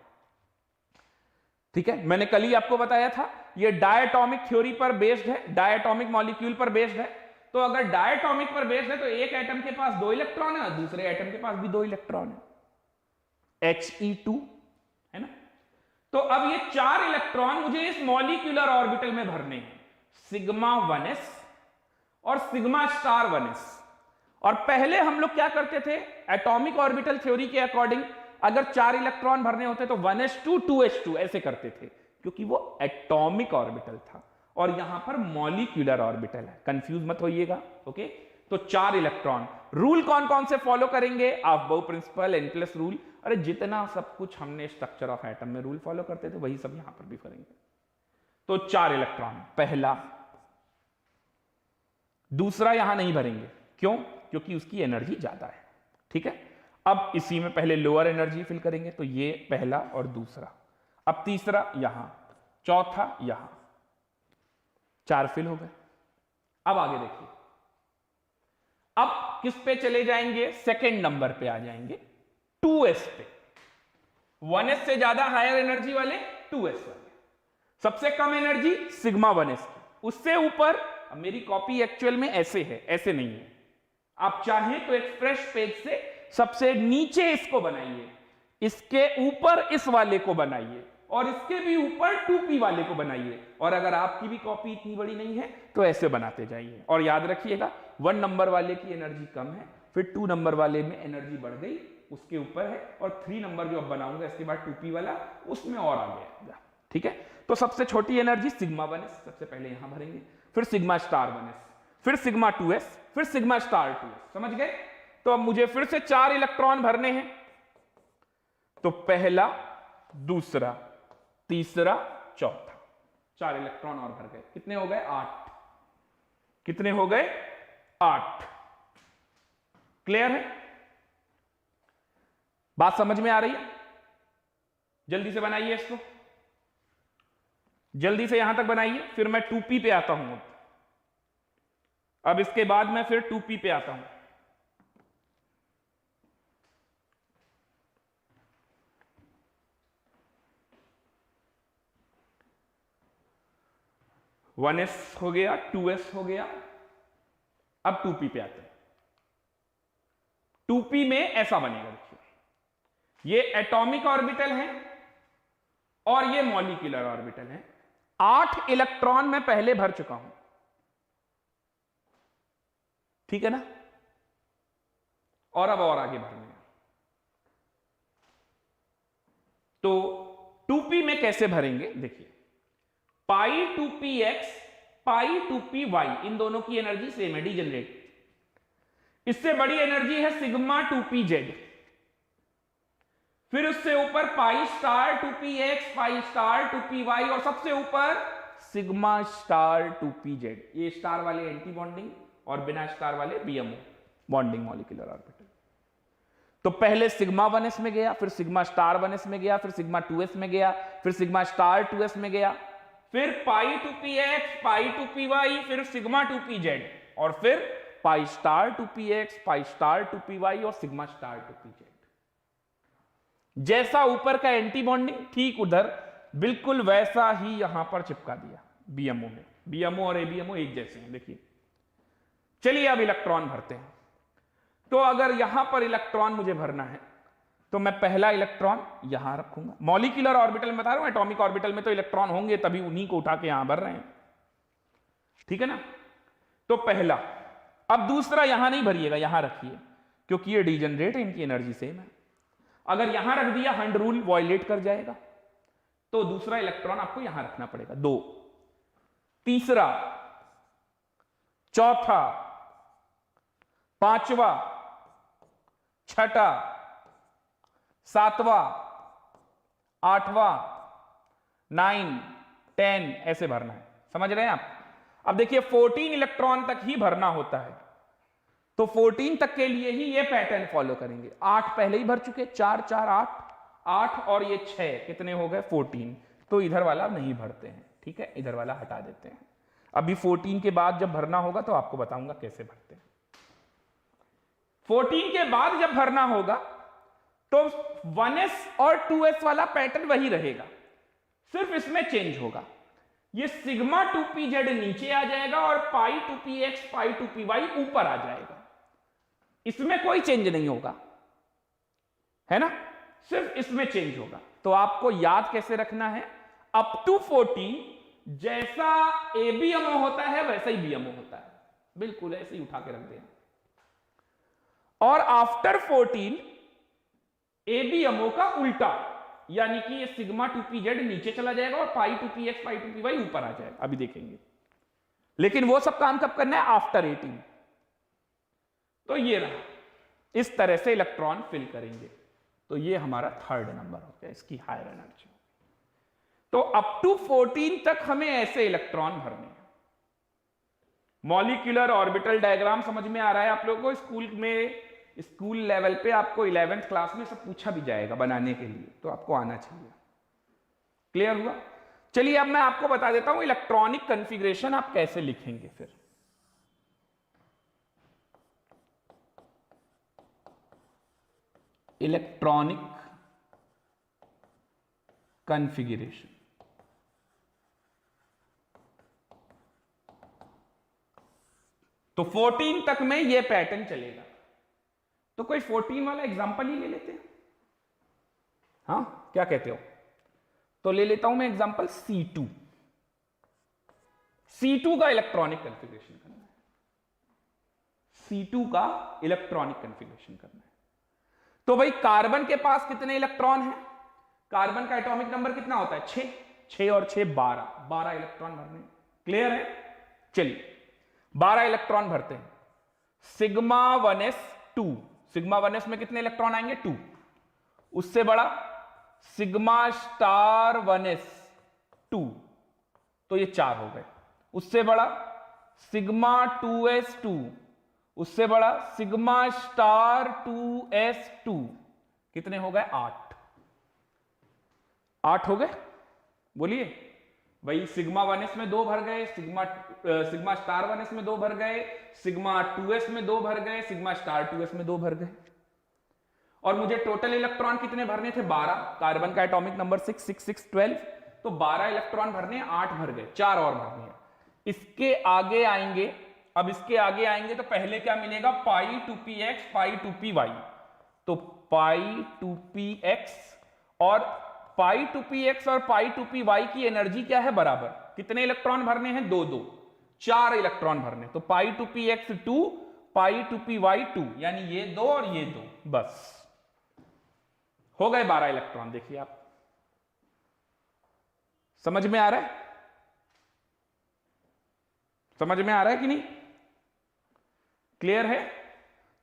ठीक है। मैंने कल ही आपको बताया था ये डायटॉमिक थ्योरी पर बेस्ड है, डायटॉमिक मॉलिक्यूल पर बेस्ड है। तो अगर डायटॉमिक पर बेस्ड है तो एक एटम के पास 2 इलेक्ट्रॉन है और दूसरे एटम के पास भी 2 इलेक्ट्रॉन है, He2, है ना। तो अब ये 4 इलेक्ट्रॉन मुझे इस मॉलिक्यूलर ऑर्बिटल में भरने हैं, सिग्मा 1s और सिग्मा स्टार 1s। और पहले हम लोग क्या करते थे, एटॉमिक ऑर्बिटल थ्योरी के अकॉर्डिंग अगर 4 इलेक्ट्रॉन भरने होते तो 1s2 2s2 ऐसे करते थे, क्योंकि वो एटॉमिक ऑर्बिटल था और यहां पर मॉलिक्यूलर ऑर्बिटल है, कंफ्यूज मत होइएगा, ओके। तो 4 इलेक्ट्रॉन, रूल कौन कौन से फॉलो करेंगे? अफबाउ प्रिंसिपल, N+ रूल, अरे जितना सब कुछ हमने स्ट्रक्चर ऑफ एटम में रूल फॉलो करते थे वही सब यहां पर भी करेंगे। तो 4 इलेक्ट्रॉन पहला, दूसरा यहां नहीं भरेंगे, क्यों? क्योंकि उसकी एनर्जी ज्यादा है, ठीक है। अब इसी में पहले लोअर एनर्जी फिल करेंगे, तो ये पहला और दूसरा। अब तीसरा यहां, चौथा यहां, 4 फिल हो गए। अब आगे देखिए, अब किस पे चले जाएंगे? सेकेंड नंबर पे आ जाएंगे, 2s पे। 1s से ज्यादा हायर एनर्जी वाले 2s वाले, सबसे कम एनर्जी सिग्मा 1s की, उससे ऊपर। अब मेरी कॉपी एक्चुअल में ऐसे है, ऐसे नहीं है। आप चाहें तो एक फ्रेश पेज से सबसे नीचे इसको बनाइए, इसके ऊपर इस वाले को बनाइए और इसके भी ऊपर 2p वाले को बनाइए। और अगर आपकी भी कॉपी इतनी बड़ी नहीं है तो ऐसे बनाते जाइए। और याद रखिएगा 1 नंबर वाले की एनर्जी कम है, फिर 2 नंबर वाले में एनर्जी बढ़ गई, उसके ऊपर है, और 3 नंबर जो अब बनाऊंगा इसके बाद 2p वाला, उसमें और आ गया, ठीक है। तो सबसे छोटी एनर्जी सिग्मा 1s, सबसे पहले यहां भरेंगे, फिर सिग्मा स्टार 1s, फिर सिग्मा 2s, फिर सिग्मा स्टार 2s। समझ गए? तो अब मुझे फिर से 4 इलेक्ट्रॉन भरने हैं। तो पहला, दूसरा, तीसरा, चौथा, 4 इलेक्ट्रॉन और भर गए। कितने हो गए? 8। कितने हो गए? 8। क्लियर है? बात समझ में आ रही है? जल्दी से बनाइए इसको, जल्दी से यहां तक बनाइए, फिर मैं 2p पे आता हूं। अब इसके बाद मैं फिर 2p पे आता हूं। वन एस हो गया, 2s हो गया। अब 2p पे आते हैं। 2p में ऐसा बनेगा, देखिए ये एटॉमिक ऑर्बिटल है और ये मॉलिक्यूलर ऑर्बिटल है। 8 इलेक्ट्रॉन मैं पहले भर चुका हूं, ठीक है ना? और अब और आगे भरने हैं। तो 2p में कैसे भरेंगे? देखिए, पाई 2px, पाई 2py, इन दोनों की एनर्जी सेम है, डीजेनरेट। इससे बड़ी एनर्जी है सिग्मा 2pz। फिर उससे ऊपर पाई स्टार 2px, पाई स्टार 2py, और सबसे ऊपर सिग्मा स्टार 2pz। ये स्टार वाले एंटी बॉन्डिंग और बिना स्टार वाले बीएमओ बॉन्डिंग मॉलिक्यूलर ऑर्बिटल। तो पहले सिग्मा 1s में गया, फिर सिग्मा स्टार 1s में गया, फिर सिग्मा 2s में गया, फिर सिग्मा स्टार 2s में गया, फिर पाई 2px, पाई 2py, फिर सिग्मा 2pz, और फिर पाई स्टार 2px, पाई स्टार 2py और सिग्मा स्टार 2pz। जैसा ऊपर का एंटी बॉन्डिंग, ठीक उधर बिल्कुल वैसा ही यहां पर चिपका दिया बीएमओ में। बीएमओ और एबीएमओ एक जैसे हैं, देखिए। चलिए अब इलेक्ट्रॉन भरते हैं। तो अगर यहां पर इलेक्ट्रॉन मुझे भरना है तो मैं पहला इलेक्ट्रॉन यहां रखूंगा। मॉलिक्यूलर ऑर्बिटल में बता रहा हूं, एटॉमिक ऑर्बिटल में तो इलेक्ट्रॉन होंगे, तभी उन्हीं को उठा के यहां भर रहे हैं, ठीक है ना? तो पहला। अब दूसरा यहां नहीं भरिएगा, यहां रखिए, क्योंकि ये डीजेनरेट है, इनकी एनर्जी सेम है। अगर यहां रख दिया, हंड रूल वायलेट कर जाएगा, तो दूसरा इलेक्ट्रॉन आपको यहां रखना पड़ेगा। 2, तीसरा, चौथा, पांचवा, छठा, सातवां, आठवां, 9, 10, ऐसे भरना है। समझ रहे हैं आप? अब देखिए 14 इलेक्ट्रॉन तक ही भरना होता है, तो 14 तक के लिए ही ये पैटर्न फॉलो करेंगे। 8 पहले ही भर चुके, 4 4 8, 8 और ये 6, कितने हो गए? 14। तो इधर वाला नहीं भरते हैं, ठीक है, इधर वाला हटा देते हैं। अभी 14 के बाद जब भरना होगा तो आपको बताऊंगा कैसे भरते हैं। 14 के बाद जब भरना होगा तो 1s और 2s वाला पैटर्न वही रहेगा, सिर्फ इसमें चेंज होगा। ये सिग्मा 2pz नीचे आ जाएगा और पाई 2px, पाई 2py ऊपर आ जाएगा। इसमें कोई चेंज नहीं होगा, है ना? सिर्फ इसमें चेंज होगा। तो आपको याद कैसे रखना है? अप टू 14 जैसा एबीएमओ होता है वैसा ही बीएमओ होता है, बिल्कुल ऐसे ही उठा के रख देना। और आफ्टर 14 एबीएमओ का उल्टा, यानी कि ये सिग्मा 2pz नीचे चला जाएगा और पाई 2px, पाई 2py ऊपर आ जाएगा। अभी देखेंगे, लेकिन वो सब काम कब करना है? आफ्टर 18। तो ये रहा, इस तरह से इलेक्ट्रॉन फिल करेंगे। तो ये हमारा 3rd नंबर हो गया, इसकी हायर एनर्जी। तो अप टू 14 तक हमें ऐसे इलेक्ट्रॉन भरने हैं। मॉलिक्यूलर ऑर्बिटल डायग्राम समझ में आ रहा है आप लोगों को? स्कूल में, स्कूल लेवल पे आपको 11th क्लास में सब पूछा भी जाएगा बनाने के लिए, तो आपको आना चाहिए। क्लियर हुआ? चलिए अब मैं आपको बता देता हूं इलेक्ट्रॉनिक कॉन्फ़िगरेशन आप कैसे लिखेंगे। फिर इलेक्ट्रॉनिक कॉन्फ़िगरेशन, तो 14 तक में यह पैटर्न चलेगा। तो कोई 14 वाला एग्जांपल ही ले लेते हैं, हाँ क्या कहते हो? तो ले लेता हूं मैं एग्जांपल C2। C2 का इलेक्ट्रॉनिक कॉन्फ़िगरेशन करना है। C2 का इलेक्ट्रॉनिक कॉन्फ़िगरेशन करना है। तो भाई कार्बन के पास कितने इलेक्ट्रॉन हैं? कार्बन का एटॉमिक नंबर कितना होता है? 6। 6 और 6 12, 12 इलेक्ट्रॉन भरने। क्लियर है? चलिए 12 इलेक्ट्रॉन भरते हैं। सिग्मा 1s 2, सिग्मा 1s में कितने इलेक्ट्रॉन आएंगे 2, उससे बड़ा सिग्मा स्टार 1s 2, तो ये 4 हो गए, उससे बड़ा सिग्मा 2s 2, उससे बड़ा सिग्मा स्टार 2s 2, कितने हो गए 8 हो गए। बोलिए भाई सिग्मा 1s में 2 भर गए, सिग्मा स्टार 1s में 2 भर गए, सिग्मा 2s में 2 भर गए, सिग्मा स्टार 2s में 2 भर गए, और मुझे टोटल इलेक्ट्रॉन कितने भरने थे 12, कार्बन का एटॉमिक नंबर 6 6 6 12, तो 12 इलेक्ट्रॉन भरने, 8 भर गए, 4 और भरने हैं। इसके आगे आएंगे, अब इसके आगे आएंगे तो पहले क्या मिलेगा पाई 2px पाई 2py, तो पाई 2px और पाई 2px और पाई 2py की एनर्जी क्या है बराबर, कितने इलेक्ट्रॉन भरने हैं 2 2, 4 इलेक्ट्रॉन भरने, तो पाई 2px 2 पाई 2py 2, यानी ये 2 और ये 2, बस हो गए 12 इलेक्ट्रॉन। देखिए आप समझ में आ रहा है, समझ में आ रहा है कि नहीं, क्लियर है।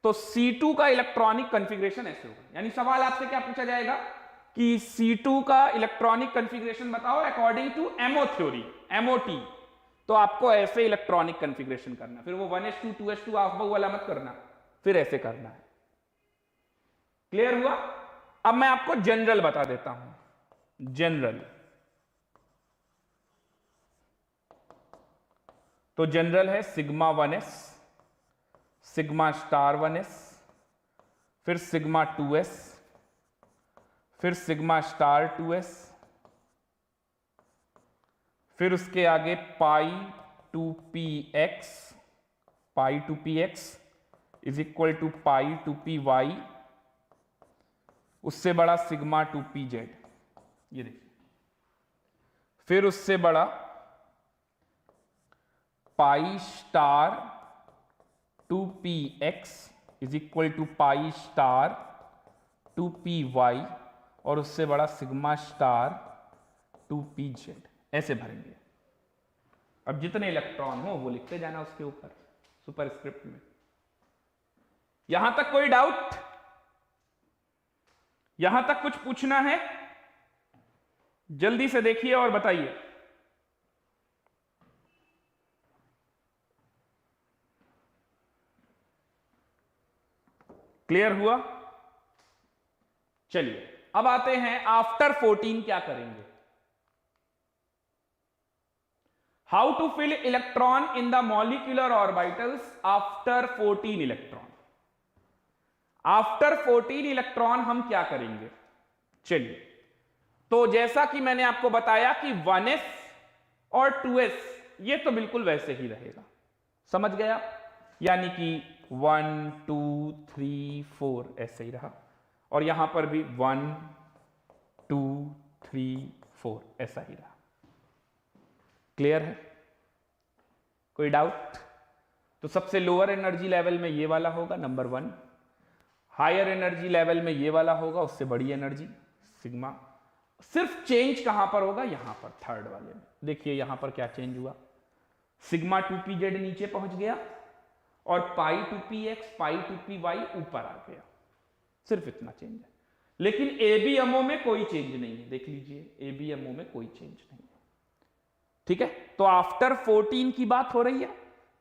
तो C2 का इलेक्ट्रॉनिक कॉन्फ़िगरेशन ऐसे होगा, यानी सवाल आपसे क्या पूछा जाएगा कि C2 का इलेक्ट्रॉनिक कॉन्फ़िगरेशन बताओ according to MO theory, MOT, तो आपको ऐसे इलेक्ट्रॉनिक कॉन्फ़िगरेशन करना, फिर वो 1s2 2s2 हाफ वाला मत करना, फिर ऐसे करना है। क्लियर हुआ। अब मैं आपको जनरल बता देता हूं, जनरल, तो जनरल है sigma 1s, sigma star 1s, फिर सिग्मा 2s, फिर सिग्मा स्टार 2s, फिर उसके आगे pi 2px, pi 2px is equal to pi 2py, उससे बड़ा सिग्मा 2pz, ये देखिए, फिर उससे बड़ा pi star 2px is equal to pi star 2py, और उससे बड़ा सिग्मा स्टार 2pz, ऐसे भरेंगे। अब जितने इलेक्ट्रॉन हो वो लिखते जाना उसके ऊपर सुपरस्क्रिप्ट में। यहां तक कोई डाउट, यहां तक कुछ पूछना है, जल्दी से देखिए और बताइए। क्लियर हुआ। चलिए अब आते हैं आफ्टर 14 क्या करेंगे, how to fill electron in the molecular orbitals after 14 electron. After 14 electron हम क्या करेंगे, चलिए, तो जैसा कि मैंने आपको बताया कि 1s और 2s ये तो बिल्कुल वैसे ही रहेगा, समझ गया, यानी कि 1 2 3 4 ऐसे ही रहा, और यहां पर भी 1 2 3 4 ऐसा ही रहा। क्लियर है, कोई डाउट। तो सबसे लोअर एनर्जी लेवल में ये वाला होगा नंबर 1, हायर एनर्जी लेवल में ये वाला होगा, उससे बड़ी एनर्जी सिग्मा। सिर्फ चेंज कहां पर होगा, यहां पर थर्ड वाले में। देखिए यहां पर क्या चेंज हुआ, सिग्मा 2pz नीचे पहुंच गया और पाई 2px पाई 2py ऊपर आ गया, सिर्फ इतना चेंज है। लेकिन ABMO में कोई चेंज नहीं है, देख लीजिए ABMO में कोई चेंज नहीं है। ठीक है, तो आफ्टर 14 की बात हो रही है,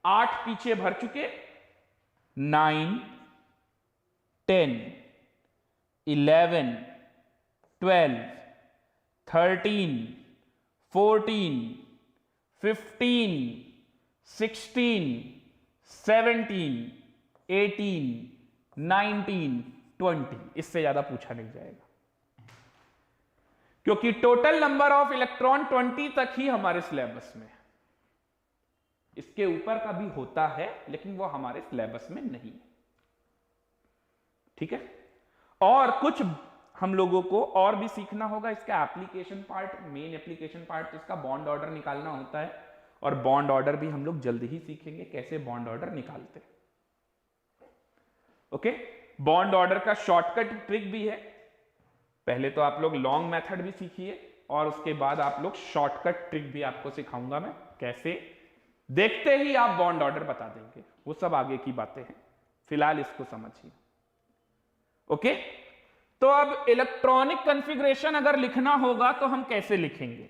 8 पीछे भर चुके, 9 10 11 12 13 14 15 16 17 18 19 20, इससे ज्यादा पूछा नहीं जाएगा, क्योंकि टोटल नंबर ऑफ इलेक्ट्रॉन 20 तक ही हमारे सिलेबस में है। इसके ऊपर का भी होता है लेकिन वो हमारे सिलेबस में नहीं है। ठीक है, और कुछ हम लोगों को और भी सीखना होगा, इसका application part, main application part इसका बॉन्ड ऑर्डर निकालना होता है, और बॉन्ड ऑर्डर भी हम लोग जल्दी ही सीखेंगे कैसे बॉन्ड ऑर्डर निकालते हैं। ओके, बॉन्ड ऑर्डर का शॉर्टकट ट्रिक भी है, पहले तो आप लोग लॉन्ग मेथड भी सीखिए और उसके बाद आप लोग शॉर्टकट ट्रिक भी आपको सिखाऊंगा मैं कैसे, देखते ही आप बॉन्ड ऑर्डर बता देंगे, वो सब आगे की बातें हैं। फिलहाल इसको समझिए। ओके, तो अब इलेक्ट्रॉनिक कॉन्फ़िगरेशन अगर लिखना होगा तो हम कैसे लिखेंगे?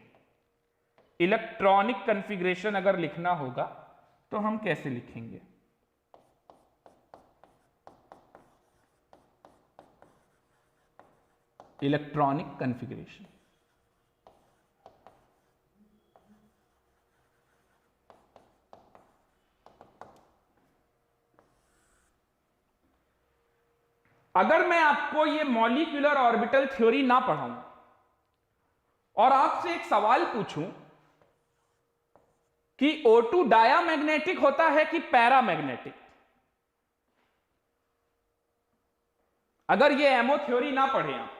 इलेक्ट्रॉनिक कॉन्फ़िगरेशन अगर लिखना होगा तो हम कैसे लिखेंगे? इलेक्ट्रॉनिक कॉन्फ़िगरेशन, अगर मैं आपको ये मॉलिक्यूलर ऑर्बिटल थ्योरी ना पढ़ाऊं और आपसे एक सवाल पूछूं कि O2 डायामैग्नेटिक होता है कि पैरामैग्नेटिक, अगर ये एमओ थ्योरी ना पढ़े आप,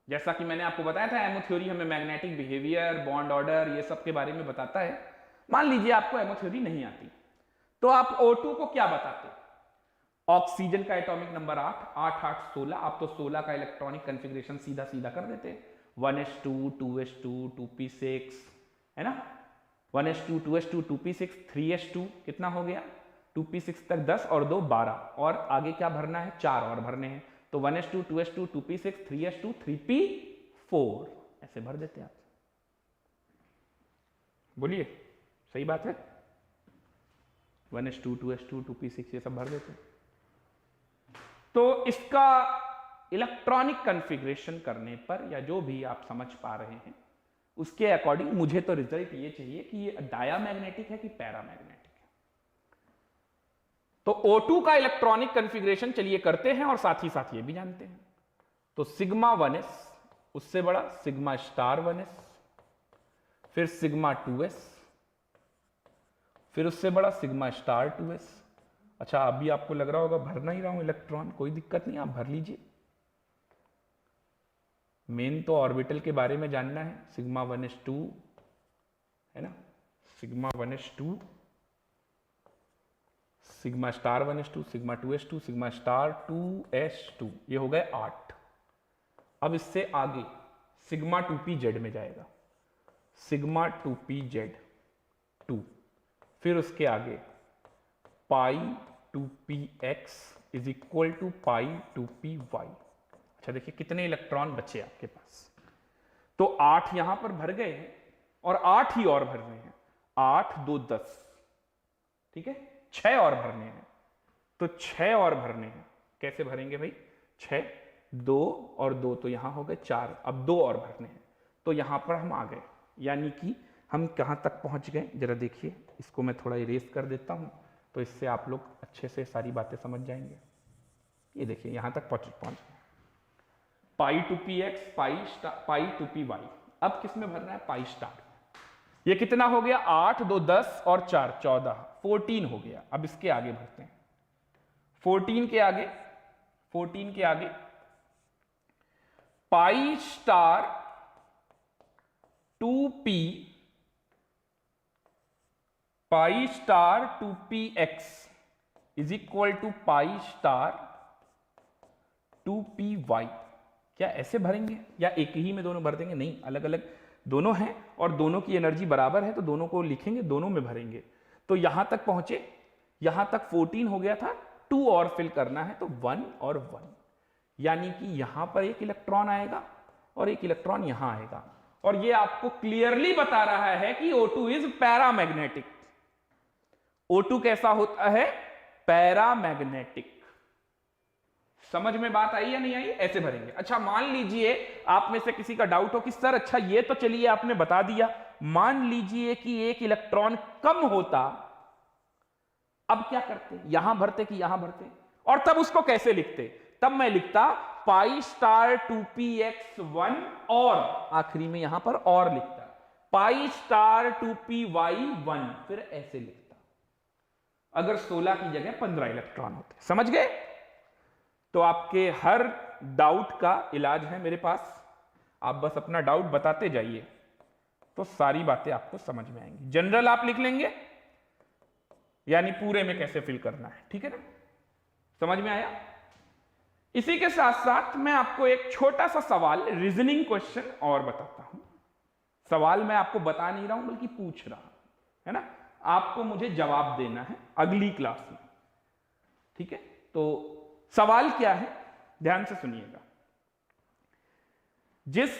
जैसा कि मैंने आपको बताया था एमओ थ्योरी हमें मैग्नेटिक बिहेवियर, बॉन्ड ऑर्डर, ये सब के बारे में बताता है। मान लीजिए आपको एमओ थ्योरी नहीं आती, तो आप O2 को क्या बताते? ऑक्सीजन का एटॉमिक नंबर 8, 8 8 16, आप तो 16 का इलेक्ट्रॉनिक कॉन्फ़िगरेशन सीधा सीधा कर देते, 1s2 2s2 2p6, है ना, 1s2 2s2 2p6 3s2 कितना हो गया, 2p6 तक 10 और 2 12, और आगे क्या भरना है, 4 और भरने हैं, तो 1s2 2s2 2p6 3s2 3p4 ऐसे भर देते आप। बोलिए सही बात है, 1s2 2s2 2p6 ये सब भर देते। तो इसका इलेक्ट्रॉनिक कॉन्फ़िगरेशन करने पर, या जो भी आप समझ पा रहे हैं उसके अकॉर्डिंग मुझे तो रिजल्ट ये चाहिए कि ये डायामैग्नेटिक है कि पैरामैग्नेटिक है। तो O2 का इलेक्ट्रॉनिक कॉन्फ़िगरेशन चलिए करते हैं और साथ ही साथ ये भी जानते हैं। तो सिग्मा 1s, उससे बड़ा सिग्मा स्टार 1s, फिर सिग्मा 2s, फिर उससे बड़ा सिग्मा स्टार 2s। अच्छा, अभी आपको लग रहा होगा भरना ही रहा हूं इलेक्ट्रॉन, कोई दिक्कत नहीं, आप भर लीजिए। मेन तो ऑर्बिटल के बारे में जानना है, सिग्मा 1s2 है ना, sigma 1s2, sigma star 1s2, sigma 2s2, sigma star 2s2, ये हो गए 8। अब इससे आगे सिग्मा 2pz में जाएगा, सिग्मा 2pz2, फिर उसके आगे pi 2px is equal to pi 2py। अच्छा देखिए कितने इलेक्ट्रॉन बचे आपके पास, तो 8 यहां पर भर गए हैं और 8 ही और भर रहे हैं, 8 2 10, ठीक है, 6 और भरने हैं, तो 6 और भरने हैं। कैसे भरेंगे भाई, 6 2 और 2 तो यहां हो गए 4, अब 2 और भरने हैं, तो यहां पर हम आ गए, यानी कि हम कहां तक पहुंच गए जरा देखिए, इसको मैं थोड़ा इरेज कर देता हूं तो इससे आप लोग अच्छे से सारी बातें समझ जाएंगे। ये देखिए यहां तक पहुंच गए, पाई 2px पाई 2py। अब किस में भरना है, पाई स्टार। ये कितना हो गया, 8 2 10 और 4 14, 14 हो गया। अब इसके आगे भरते हैं, 14 के आगे, 14 के आगे pi star 2p pi star 2px is equal to pi star 2py। क्या ऐसे भरेंगे या एक ही में दोनों भर देंगे? नहीं, अलग अलग दोनों हैं और दोनों की एनर्जी बराबर है, तो दोनों को लिखेंगे, दोनों में भरेंगे। तो यहां तक पहुंचे, यहां तक 14 हो गया था, 2 और फिल करना है, तो 1 और 1, यानी कि यहां पर एक इलेक्ट्रॉन आएगा और एक इलेक्ट्रॉन यहां आएगा, और ये आपको क्लियरली बता रहा है कि O2 इज पैरामैग्नेटिक। O2 कैसा होता है, पैरामैग्नेटिक। समझ में बात आई या नहीं आई? ऐसे भरेंगे। अच्छा मान लीजिए आप में से किसी का डाउट हो कि सर अच्छा ये तो चलिए आपने बता दिया, मान लीजिए कि एक इलेक्ट्रॉन कम होता, अब क्या करते, यहां भरते कि यहां भरते, और तब उसको कैसे लिखते? तब मैं लिखता पाई स्टार 2px1 और आखिरी में यहां पर और लिखता पाई स्टार 2py1, फिर ऐसे लिखता अगर 16 की जगह 15 इलेक्ट्रॉन होते। समझ गए? तो आपके हर डाउट का इलाज है मेरे पास, आप बस अपना डाउट बताते जाइए तो सारी बातें आपको समझ में आएंगी। जनरल आप लिख लेंगे, यानी पूरे में कैसे फिल करना है, ठीक है ना? समझ में आया? इसी के साथ साथ मैं आपको एक छोटा सा सवाल, रीजनिंग क्वेश्चन और बताता हूं। सवाल मैं आपको बता नहीं रहा हूं बल्कि पूछ रहा हूं, है ना? आपको मुझे जवाब देना है अगली क्लास में। ठीक है, तो सवाल क्या है, ध्यान से सुनिएगा। जिस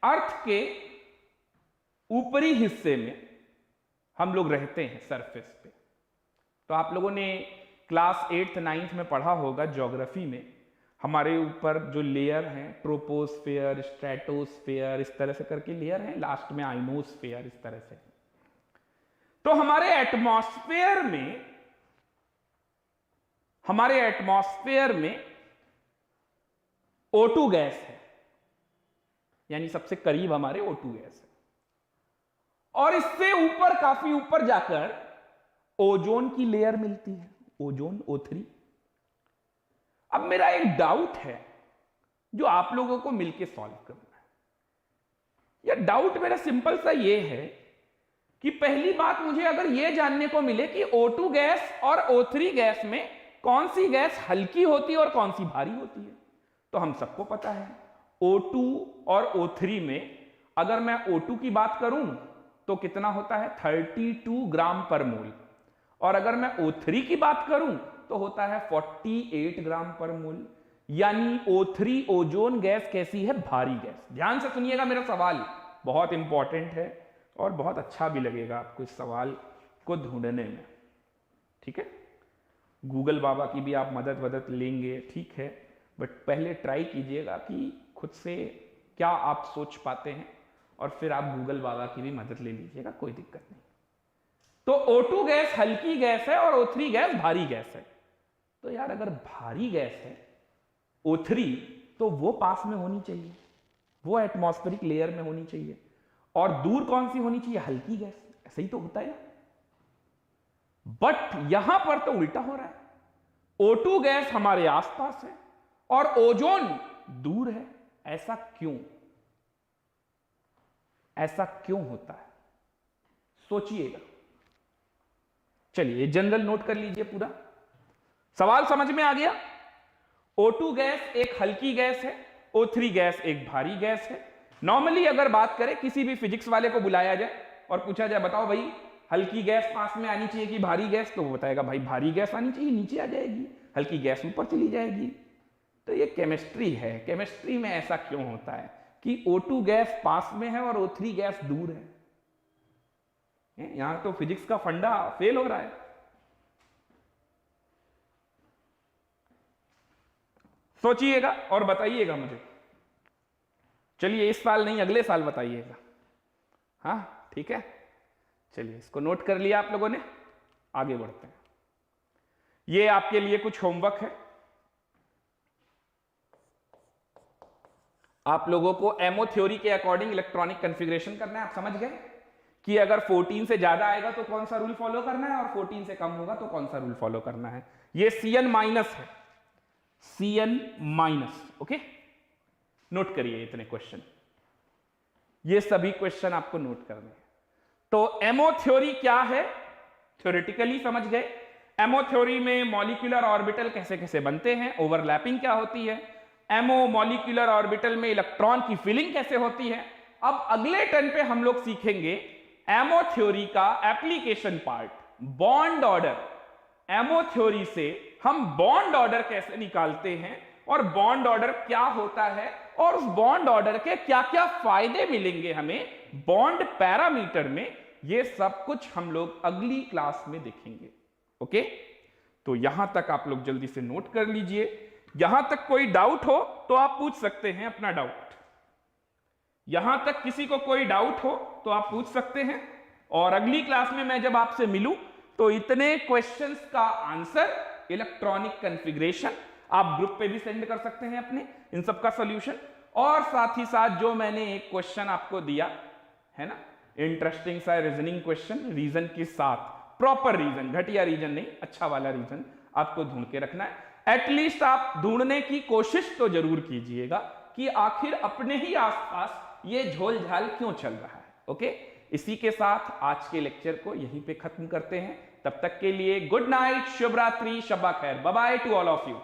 अर्थ के ऊपरी हिस्से में हम लोग रहते हैं, सरफेस पे, तो आप लोगों ने क्लास 8th 9th में पढ़ा होगा ज्योग्राफी में, हमारे ऊपर जो लेयर हैं, ट्रोपोस्फेयर, स्ट्रेटोस्फेयर, इस तरह से करके लेयर हैं, लास्ट में आइनोस्फेयर, इस तरह से। तो हमारे एटमॉस्फेयर में O2 गैस है, यानी सबसे करीब हमारे O2 गैस है, और इससे ऊपर, काफी ऊपर जाकर ओजोन की लेयर मिलती है, ओजोन O3। अब मेरा एक डाउट है जो आप लोगों को मिलकर सॉल्व करना है। यह डाउट मेरा सिंपल सा ये है कि पहली बात, मुझे अगर यह जानने को मिले कि O2 गैस और O3 गैस में कौन सी गैस हल्की होती है और कौन सी भारी होती है, तो हम सबको पता है O2 और O3 में अगर मैं O2 की बात करूं तो कितना होता है, 32 ग्राम पर मोल, और अगर मैं O3 की बात करूं तो होता है 48 ग्राम पर मोल। यानी O3 ओजोन गैस कैसी है, भारी गैस। ध्यान से सुनिएगा, मेरा सवाल बहुत इंपॉर्टेंट है और बहुत अच्छा भी लगेगा आपको इस सवाल को ढूंढने में, ठीक है। गूगल बाबा की भी आप मदद लेंगे, ठीक है, बट पहले ट्राई कीजिएगा कि खुद से क्या आप सोच पाते हैं, और फिर आप गूगल बाबा की भी मदद ले लीजिएगा, कोई दिक्कत नहीं। तो O2 गैस हल्की गैस है और O3 गैस भारी गैस है। तो यार अगर भारी गैस है O3, तो वो पास में होनी चाहिए, वो एटमॉस्फेरिक लेयर में होनी चाहिए, और दूर कौन सी होनी चाहिए, हल्की गैस। ऐसा ही तो होता है ना, बट यहां पर तो उल्टा हो रहा है। O2 गैस हमारे आसपास है और ओजोन दूर है। ऐसा क्यों, ऐसा क्यों होता है, सोचिएगा। चलिए जनरल नोट कर लीजिए, पूरा सवाल समझ में आ गया। O2 गैस एक हल्की गैस है, O3 गैस एक भारी गैस है। नॉर्मली अगर बात करें, किसी भी फिजिक्स वाले को बुलाया जाए और पूछा जाए, बताओ भाई हल्की गैस पास में आनी चाहिए कि भारी गैस, तो वो बताएगा भाई भारी गैस आनी चाहिए, नीचे आ जाएगी, हल्की गैस ऊपर चली जाएगी। तो ये केमिस्ट्री है। केमिस्ट्री में ऐसा क्यों होता है कि O2 गैस पास में है और O3 गैस दूर है। यहां तो फिजिक्स का फंडा फेल हो रहा है। सोचिएगा और बताइएगा मुझे। चलिए इस साल नहीं, अगले साल बताइएगा। हाँ ठीक है, चलिए इसको नोट कर लिया आप लोगों ने, आगे बढ़ते हैं। ये आपके लिए कुछ होमवर्क है। आप लोगों को एमओ थ्योरी के अकॉर्डिंग इलेक्ट्रॉनिक कॉन्फ़िगरेशन करना है। आप समझ गए कि अगर 14 से ज्यादा आएगा तो कौन सा रूल फॉलो करना है, और 14 से कम होगा तो कौन सा रूल फॉलो करना है। ये Cn माइनस है, Cn माइनस। ओके, नोट करिए इतने क्वेश्चन, ये सभी क्वेश्चन आपको नोट करने हैं। तो एमओ थ्योरी क्या है, थ्योरेटिकली समझ गए। एमओ थ्योरी में मॉलिक्यूलर ऑर्बिटल कैसे कैसे बनते हैं, ओवरलैपिंग क्या होती है, एमओ मॉलिक्यूलर ऑर्बिटल में इलेक्ट्रॉन की फिलिंग कैसे होती है। अब अगले टर्न पे हम लोग सीखेंगे एमओ थ्योरी का application part, bond order. MO theory से हम बॉन्ड ऑर्डर कैसे निकालते हैं, और बॉन्ड ऑर्डर क्या होता है, और उस बॉन्ड ऑर्डर के क्या क्या फायदे मिलेंगे हमें बॉन्ड पैरामीटर में, ये सब कुछ हम लोग अगली क्लास में देखेंगे। ओके, तो यहां तक आप लोग जल्दी से नोट कर लीजिए। यहां तक कोई डाउट हो तो आप पूछ सकते हैं अपना डाउट। यहां तक किसी को कोई डाउट हो तो आप पूछ सकते हैं, और अगली क्लास में मैं जब आपसे मिलूं तो इतने क्वेश्चंस का आंसर, इलेक्ट्रॉनिक कॉन्फ़िगरेशन आप ग्रुप पे भी सेंड कर सकते हैं अपने, इन सब का सॉल्यूशन, और साथ ही साथ जो मैंने एक क्वेश्चन आपको दिया है ना, इंटरेस्टिंग सा रीजनिंग क्वेश्चन, रीजन के साथ, प्रॉपर रीजन, घटिया रीजन नहीं, अच्छा वाला रीजन आपको ढूंढ के रखना है। एटलीस्ट आप ढूंढने की कोशिश तो जरूर कीजिएगा कि आखिर अपने ही आसपास ये झोल झाल क्यों चल रहा है। ओके, इसी के साथ आज के लेक्चर को यहीं पे खत्म करते हैं। तब तक के लिए गुड नाइट, शुभ रात्रि, शब्बा खैर, bye bye to all of you.